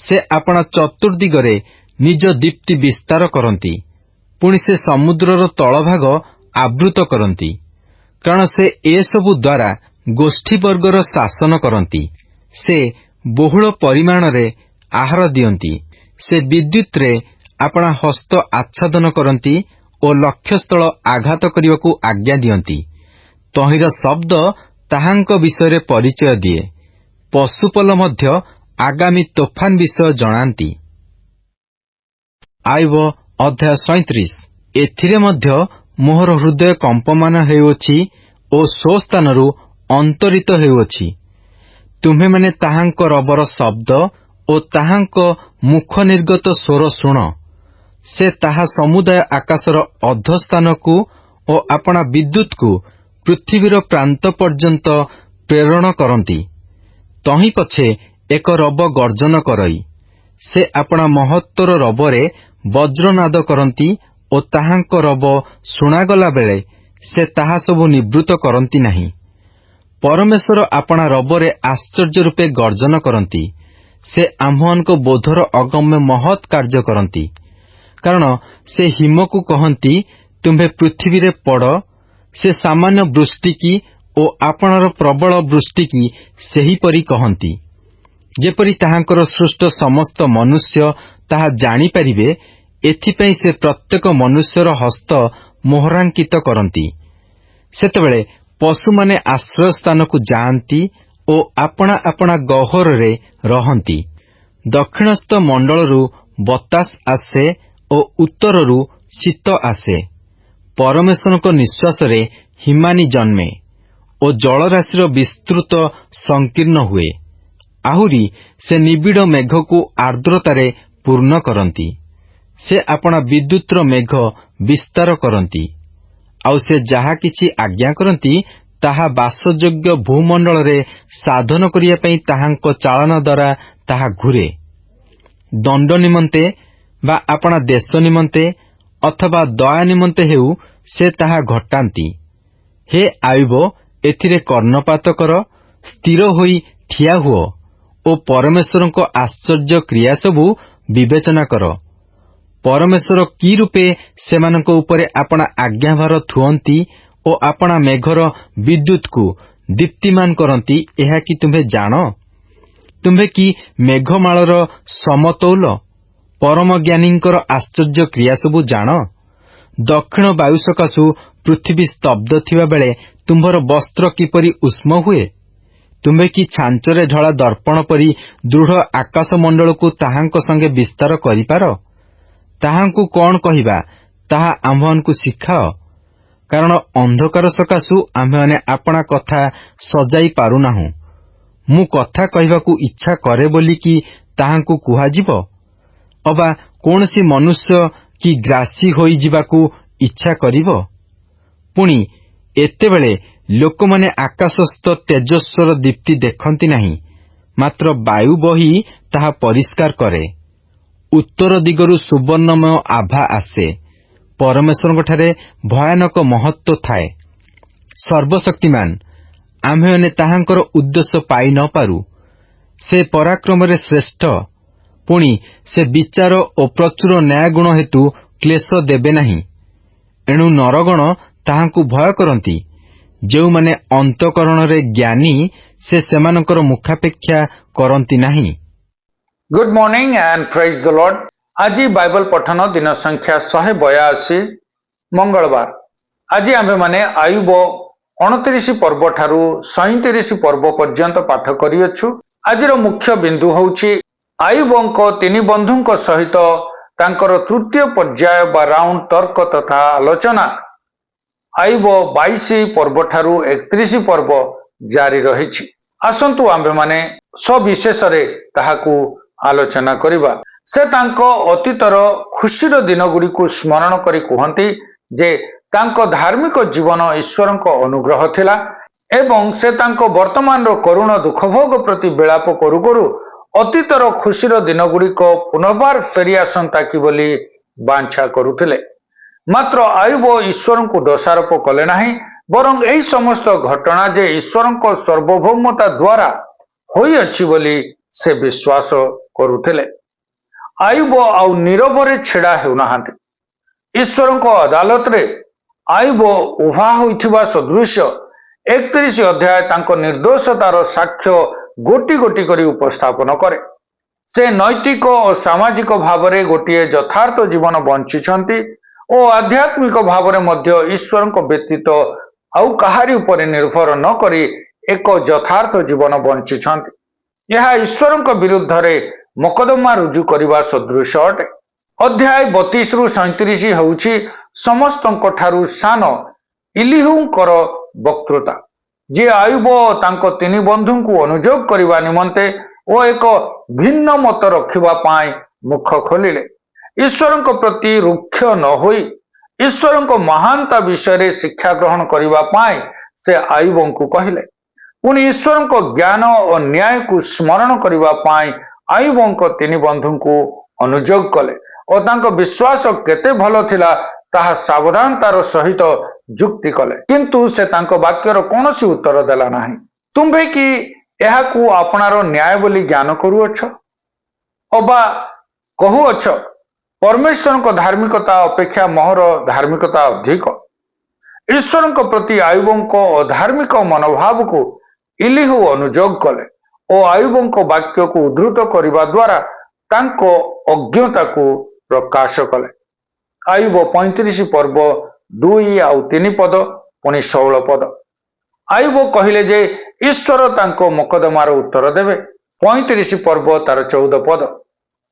ସେ ଆପଣା ଚତୁର୍ଦିଗରେ ନିଜ ଦୀପ୍ତି ବିସ୍ତାର କରନ୍ତି। ପୁଣି ସେ ସମୁଦ୍ରର ତଳଭାଗ ଆବୃତ କରନ୍ତି, କାରଣ ସେ ଏସବୁ ଦ୍ୱାରା ଗୋଷ୍ଠୀବର୍ଗର ଶାସନ କରନ୍ତି। ସେ ବହୁଳ ପରିମାଣରେ ଆହାର ଦିଅନ୍ତି। ସେ ବିଦ୍ୟୁତରେ ଆପଣା ହସ୍ତ ଆଚ୍ଛାଦନ କରନ୍ତି ଓ ଲକ୍ଷ୍ୟସ୍ଥଳ ଆଘାତ କରିବାକୁ ଆଜ୍ଞା ଦିଅନ୍ତି। ତହିଁର ଶବ୍ଦ ତାହାଙ୍କ ବିଷୟରେ ପରିଚୟ ଦିଏ। ପଶୁପଲ ମଧ୍ୟ ଆଗାମୀ ତୋଫାନ ବିଷୟ ଜଣାନ୍ତି। ଆୟୋବ ଅଧ୍ୟାୟ 37। ଏଥିରେ ମଧ୍ୟ ମୋହର ହୃଦୟ କମ୍ପମାନ ହେଉଅଛି ଓ ସ୍ୱସ୍ଥାନରୁ ଅନ୍ତରିତ ହେଉଅଛି। ତୁମ୍ଭେମାନେ ତାହାଙ୍କ ରବର ଶବ୍ଦ ଓ ତାହାଙ୍କ ମୁଖ ନିର୍ଗତ ସ୍ୱର ଶୁଣ। ସେ ତାହା ସମୁଦାୟ ଆକାଶର ଅଧସ୍ଥାନକୁ ଓ ଆପଣା ବିଦ୍ୟୁତ୍କୁ ପୃଥିବୀର ପ୍ରାନ୍ତ ପର୍ଯ୍ୟନ୍ତ ପ୍ରେରଣ କରନ୍ତି। ତହିଁ ପଛେ ଏକ ରବ ଗର୍ଜନ କରଇ। ସେ ଆପଣା ମହତ୍ତ୍ୱର ରବରେ ବଜ୍ରନାଦ କରନ୍ତି ଓ ତାହାଙ୍କ ରବ ଶୁଣାଗଲା ବେଳେ ସେ ତାହା ସବୁ ନିବୃତ୍ତ କରନ୍ତି ନାହିଁ। ପରମେଶ୍ୱର ଆପଣା ରବରେ ଆଶ୍ଚର୍ଯ୍ୟ ରୂପେ ଗର୍ଜନ କରନ୍ତି। ସେ ଆମ୍ଭମାନଙ୍କ ବୋଧର ଅଗମ୍ୟ ମହତ୍ କାର୍ଯ୍ୟ କରନ୍ତି। କାରଣ ସେ ହିମକୁ କହନ୍ତି, ତୁମ୍ଭେ ପୃଥିବୀରେ ପଡ଼। ସେ ସାମାନ୍ୟ ବୃଷ୍ଟିକି ଓ ଆପଣାର ପ୍ରବଳ ବୃଷ୍ଟିକି ସେହିପରି କହନ୍ତି, ଯେପରି ତାହାଙ୍କର ସୃଷ୍ଟ ସମସ୍ତ ମନୁଷ୍ୟ ତାହା ଜାଣିପାରିବେ। ଏଥିପାଇଁ ସେ ପ୍ରତ୍ୟେକ ମନୁଷ୍ୟର ହସ୍ତ ମୋହରାଙ୍କିତ କରନ୍ତି। ସେତେବେଳେ ପଶୁମାନେ ଆଶ୍ରୟସ୍ଥାନକୁ ଯାଆନ୍ତି ଓ ଆପଣା ଆପଣା ଗହ୍ୱରରେ ରହନ୍ତି। ଦକ୍ଷିଣସ୍ଥ ମଣ୍ଡଳରୁ ବତାସ ଆସେ ଓ ଉତ୍ତରରୁ ଶୀତ ଆସେ। ପରମେଶ୍ୱରଙ୍କ ନିଶ୍ୱାସରେ ହିମାନି ଜନ୍ମେ ଓ ଜଳରାଶିର ବିସ୍ତୃତ ସଂକୀର୍ଣ୍ଣ ହୁଏ। ଆହୁରି ସେ ନିବିଡ଼ ମେଘକୁ ଆର୍ଦ୍ରତାରେ ପୂର୍ଣ୍ଣ କରନ୍ତି। ସେ ଆପଣା ବିଦ୍ୟୁତ୍ର ମେଘ ବିସ୍ତାର କରନ୍ତି। ଆଉ ସେ ଯାହା କିଛି ଆଜ୍ଞା କରନ୍ତି, ତାହା ବାସଯୋଗ୍ୟ ଭୂମଣ୍ଡଳରେ ସାଧନ କରିବା ପାଇଁ ତାହାଙ୍କ ଚାଳନା ଦ୍ୱାରା ତାହା ଘୂରେ। ଦଣ୍ଡ ନିମନ୍ତେ ବା ଆପଣା ଦେଶ ନିମନ୍ତେ ଅଥବା ଦୟା ନିମନ୍ତେ ହେଉ, ସେ ତାହା ଘଟାନ୍ତି। ହେ ଆୟୋବ, ଏଥିରେ କର୍ଣ୍ଣପାତ କର, ସ୍ଥିର ହୋଇ ଠିଆ ହୁଅ ଓ ପରମେଶ୍ୱରଙ୍କ ଆଶ୍ଚର୍ଯ୍ୟ କ୍ରିୟା ସବୁ ବିବେଚନା କର। ପରମେଶ୍ୱର କି ରୂପେ ସେମାନଙ୍କ ଉପରେ ଆପଣା ଆଜ୍ଞାଭାର ଥୁଅନ୍ତି ଓ ଆପଣା ମେଘର ବିଦ୍ୟୁତ୍କୁ ଦୀପ୍ତିମାନ କରନ୍ତି, ଏହା କି ତୁମ୍ଭେ ଜାଣ? ତୁମ୍ଭେ କି ମେଘମାଳର ସମତୌଲ ପରମ ଜ୍ଞାନୀଙ୍କର ଆଶ୍ଚର୍ଯ୍ୟ କ୍ରିୟା ସବୁ ଜାଣ? ଦକ୍ଷିଣ ବାୟୁ ସକାଶୁ ପୃଥିବୀ ସ୍ତବ୍ଧ ଥିବାବେଳେ ତୁମ୍ଭର ବସ୍ତ୍ର କିପରି ଉଷ୍ମ ହୁଏ? ତୁମ୍ଭେ କି ଛାଞ୍ଚରେ ଝଳା ଦର୍ପଣ ପରି ଦୃଢ଼ ଆକାଶମଣ୍ଡଳକୁ ତାହାଙ୍କ ସଙ୍ଗେ ବିସ୍ତାର କରିପାର? ତାହାଙ୍କୁ କଣ କହିବା, ତାହା ଆମ୍ଭମାନଙ୍କୁ ଶିଖାଅ। କାରଣ ଅନ୍ଧକାର ସକାଶୁ ଆମ୍ଭେମାନେ ଆପଣା କଥା ସଜାଇ ପାରୁନାହୁଁ। ମୁଁ କଥା କହିବାକୁ ଇଚ୍ଛା କରେ ବୋଲି କି ତାହାଙ୍କୁ କୁହାଯିବ? ଅବା କୌଣସି ମନୁଷ୍ୟ କି ଗ୍ରାସୀ ହୋଇଯିବାକୁ ଇଚ୍ଛା କରିବ? ପୁଣି ଏତେବେଳେ ଲୋକମାନେ ଆକାଶସ୍ଥ ତେଜସ୍ୱର ଦୀପ୍ତି ଦେଖନ୍ତି ନାହିଁ, ମାତ୍ର ବାୟୁ ବହି ତାହା ପରିଷ୍କାର କରେ। ଉତ୍ତର ଦିଗରୁ ସୁବର୍ଣ୍ଣମୟ ଆଭା ଆସେ। ପରମେଶ୍ୱରଙ୍କଠାରେ ଭୟାନକ ମହତ୍ତ୍ୱ ଥାଏ। ସର୍ବଶକ୍ତିମାନ, ଆମ୍ଭେମାନେ ତାହାଙ୍କର ଉଦ୍ଦେଶ୍ୟ ପାଇ ନ ପାରୁ। ସେ ପରାକ୍ରମରେ ଶ୍ରେଷ୍ଠ। ପୁଣି ସେ ବିଚାର ଓ ପ୍ରଚୁର ନ୍ୟାୟଗୁଣ ହେତୁ କ୍ଲେଶ ଦେବେ ନାହିଁ। ଏଣୁ ନରଗଣ ତାହାଙ୍କୁ ଭୟ କରନ୍ତି। ଯେଉଁମାନେ ଅନ୍ତଃକରଣରେ ଜ୍ଞାନୀ, ସେ ସେମାନଙ୍କର ମୁଖାପେକ୍ଷା କରନ୍ତି ନାହିଁ। ଗୁଡ୍ ମର୍ଣ୍ଣିଂ ଆଣ୍ଡ ପ୍ରେଜ୍ ଦ ଲର୍ଡ। ଆଜି ବାଇବଲ ପଠନ ଦିନ ସଂଖ୍ୟା 182, ମଙ୍ଗଳବାର। ଆଜି ଆମ୍ଭେମାନେ ଆୟୁବ 29 ପର୍ବ ଠାରୁ 37 ପର୍ବ ପର୍ଯ୍ୟନ୍ତ ପାଠ କରିଅଛୁ। ଆଜିର ମୁଖ୍ୟ ବିନ୍ଦୁ ହେଉଛି ଆୟୁବଙ୍କ 3 ବନ୍ଧୁଙ୍କ ସହିତ ତାଙ୍କର ତୃତୀୟ ପର୍ଯ୍ୟାୟ ବା ରାଉଣ୍ଡ ତର୍କ ତଥା ଆଲୋଚନା। ଆୟୁବ 22 ପର୍ବ ଠାରୁ 31 ପର୍ବ ଜାରି ରହିଛି। ଆସନ୍ତୁ ଆମ୍ଭେମାନେ ସବିଶେଷରେ ତାହାକୁ ଆଲୋଚନା କରିବା। ସେ ତାଙ୍କ ଅତୀତର ଖୁସିର ଦିନଗୁଡ଼ିକୁ ସ୍ମରଣ କରି କୁହନ୍ତି ଯେ ତାଙ୍କ ଧାର୍ମିକ ଜୀବନ ଈଶ୍ୱରଙ୍କ ଅନୁଗ୍ରହ ଥିଲା ଏବଂ ସେ ତାଙ୍କ ବର୍ତ୍ତମାନର କରୁଣ ଦୁଃଖଭୋଗ ପ୍ରତି ବିଳାପ କରୁ କରୁ ଅତୀତର ଖୁସିର ଦିନଗୁଡ଼ିକ ପୁନର୍ବାର ଫେରିଆସନ୍ତା କି ବୋଲି ବାଞ୍ଛା କରୁଥିଲେ। ମାତ୍ର ଆୟୁବ ଈଶ୍ୱରଙ୍କୁ ଦୋଷାରୋପ କଲେ ନାହିଁ, ବରଂ ଏହି ସମସ୍ତ ଘଟଣା ଯେ ଈଶ୍ୱରଙ୍କ ସାର୍ବଭୌମତା ଦ୍ୱାରା ହୋଇଅଛି ବୋଲି ସେ ବିଶ୍ୱାସ କରୁଥିଲେ। ଆୟୁବ ଆଉ ନୀରବରେ ଛିଡ଼ା ହେଉନାହାନ୍ତି। ଈଶ୍ୱରଙ୍କ ଅଦାଲତରେ ଆୟୁବ ଉଭା ହୋଇଥିବା ସଦୃଶ୍ୟ 31 ଅଧ୍ୟାୟ ତାଙ୍କ ନିର୍ଦ୍ଦୋଷତାର ସାକ୍ଷ୍ୟ ଗୋଟି ଗୋଟି କରି ଉପସ୍ଥାପନ କରେ। ସେ ନୈତିକ ଓ ସାମାଜିକ ଭାବରେ ଗୋଟିଏ ଯଥାର୍ଥ ଜୀବନ ବଞ୍ଚିଛନ୍ତି ଓ ଆଧ୍ୟାତ୍ମିକ ଭାବରେ ମଧ୍ୟ ଈଶ୍ୱରଙ୍କ ବ୍ୟତୀତ ଆଉ କାହାରି ଉପରେ ନିର୍ଭର ନ କରି ଏକ ଯଥାର୍ଥ ଜୀବନ ବଞ୍ଚିଛନ୍ତି। ଏହା ଈଶ୍ୱରଙ୍କ ବିରୁଦ୍ଧରେ ମକଦ୍ଦମା ରୁଜୁ କରିବା ସଦୃଶ ଅଟେ। ଅଧ୍ୟାୟ 32ରୁ 37 ହେଉଛି ସମସ୍ତଙ୍କ ଠାରୁ ସାନ ଇଲିହୁଙ୍କର ବକ୍ତୃତା, ଯିଏ ଆୟୁବ ତାଙ୍କ 3 ବନ୍ଧୁଙ୍କୁ ଅନୁଯୋଗ କରିବା ନିମନ୍ତେ ଓ ଏକ ଭିନ୍ନ ମତ ରଖିବା ପାଇଁ ମୁଖ ଖୋଲିଲେ। ଈଶ୍ୱରଙ୍କ ପ୍ରତି ରୁକ୍ଷ ନ ହୋଇ ଈଶ୍ୱରଙ୍କ ମହାନତା ବିଷୟରେ ଶିକ୍ଷା ଗ୍ରହଣ କରିବା ପାଇଁ ସେ ଆୟୁବଙ୍କୁ କହିଲେ। ପୁଣି ଈଶ୍ୱରଙ୍କ ଜ୍ଞାନ ଓ ନ୍ୟାୟକୁ ସ୍ମରଣ କରିବା ପାଇଁ ଆୟୁବଙ୍କ 3 ବନ୍ଧୁଙ୍କୁ ଅନୁଯୋଗ କଲେ ଓ ତାଙ୍କ ବିଶ୍ୱାସ କେତେ ଭଲ ଥିଲା ତାହା ସାବଧାନତାର ସହିତ ଯୁକ୍ତି କଲେ। କିନ୍ତୁ ସେ ତାଙ୍କ ବାକ୍ୟର କୌଣସି ଉତ୍ତର ଦେଲା ନାହିଁ। ତୁମ୍ଭେ କି ଏହାକୁ ଆପଣାର ନ୍ୟାୟ ବୋଲି ଜ୍ଞାନ କରୁଅଛ? ଅବା କହୁଅଛ ପରମେଶ୍ୱରଙ୍କ ଧାର୍ମିକତା ଅପେକ୍ଷା ମୋହର ଧାର୍ମିକତା ଅଧିକ? ଈଶ୍ୱରଙ୍କ ପ୍ରତି ଆୟୁବଙ୍କ ଅଧାର୍ମିକ ମନୋଭାବକୁ ଇଲିହୁ ଅନୁଯୋଗ କଲେ ଓ ଆୟୁବଙ୍କ ବାକ୍ୟକୁ ଉଦ୍ଧୃତ କରିବା ଦ୍ୱାରା ତାଙ୍କ ଅଜ୍ଞତାକୁ ପ୍ରକାଶ କଲେ। ଆୟୁବ 35 ପର୍ବ 2 ଆଉ 3 ପଦ, ପୁଣି 16 ପଦ। ଆୟୁବ କହିଲେ ଯେ ଈଶ୍ୱର ତାଙ୍କ ମକଦ୍ଦମାର ଉତ୍ତର ଦେବେ। 35 ପର୍ବ ତାର 14 ପଦ।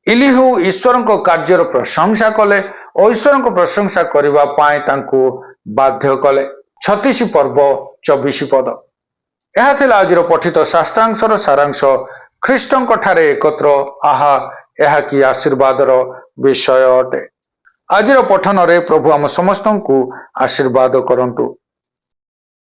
ଇଲିହୁ ଈଶ୍ୱରଙ୍କ କାର୍ଯ୍ୟର ପ୍ରଶଂସା କଲେ ଓ ଈଶ୍ୱରଙ୍କ ପ୍ରଶଂସା କରିବା ପାଇଁ ତାଙ୍କୁ ବାଧ୍ୟ କଲେ। 36 ପର୍ବ 24 ପଦ। ଏହା ଥିଲା ଆଜିର ପଠିତ ଶାସ୍ତ୍ରାଂଶର ସାରାଂଶ। ଖ୍ରୀଷ୍ଟଙ୍କ ଠାରେ ଏକତ୍ର। ଆହା, ଏହା କି ଆଶୀର୍ବାଦର ବିଷୟ ଅଟେ। ଆଜିର ପଠନରେ ପ୍ରଭୁ ଆମ ସମସ୍ତଙ୍କୁ ଆଶୀର୍ବାଦ କରନ୍ତୁ।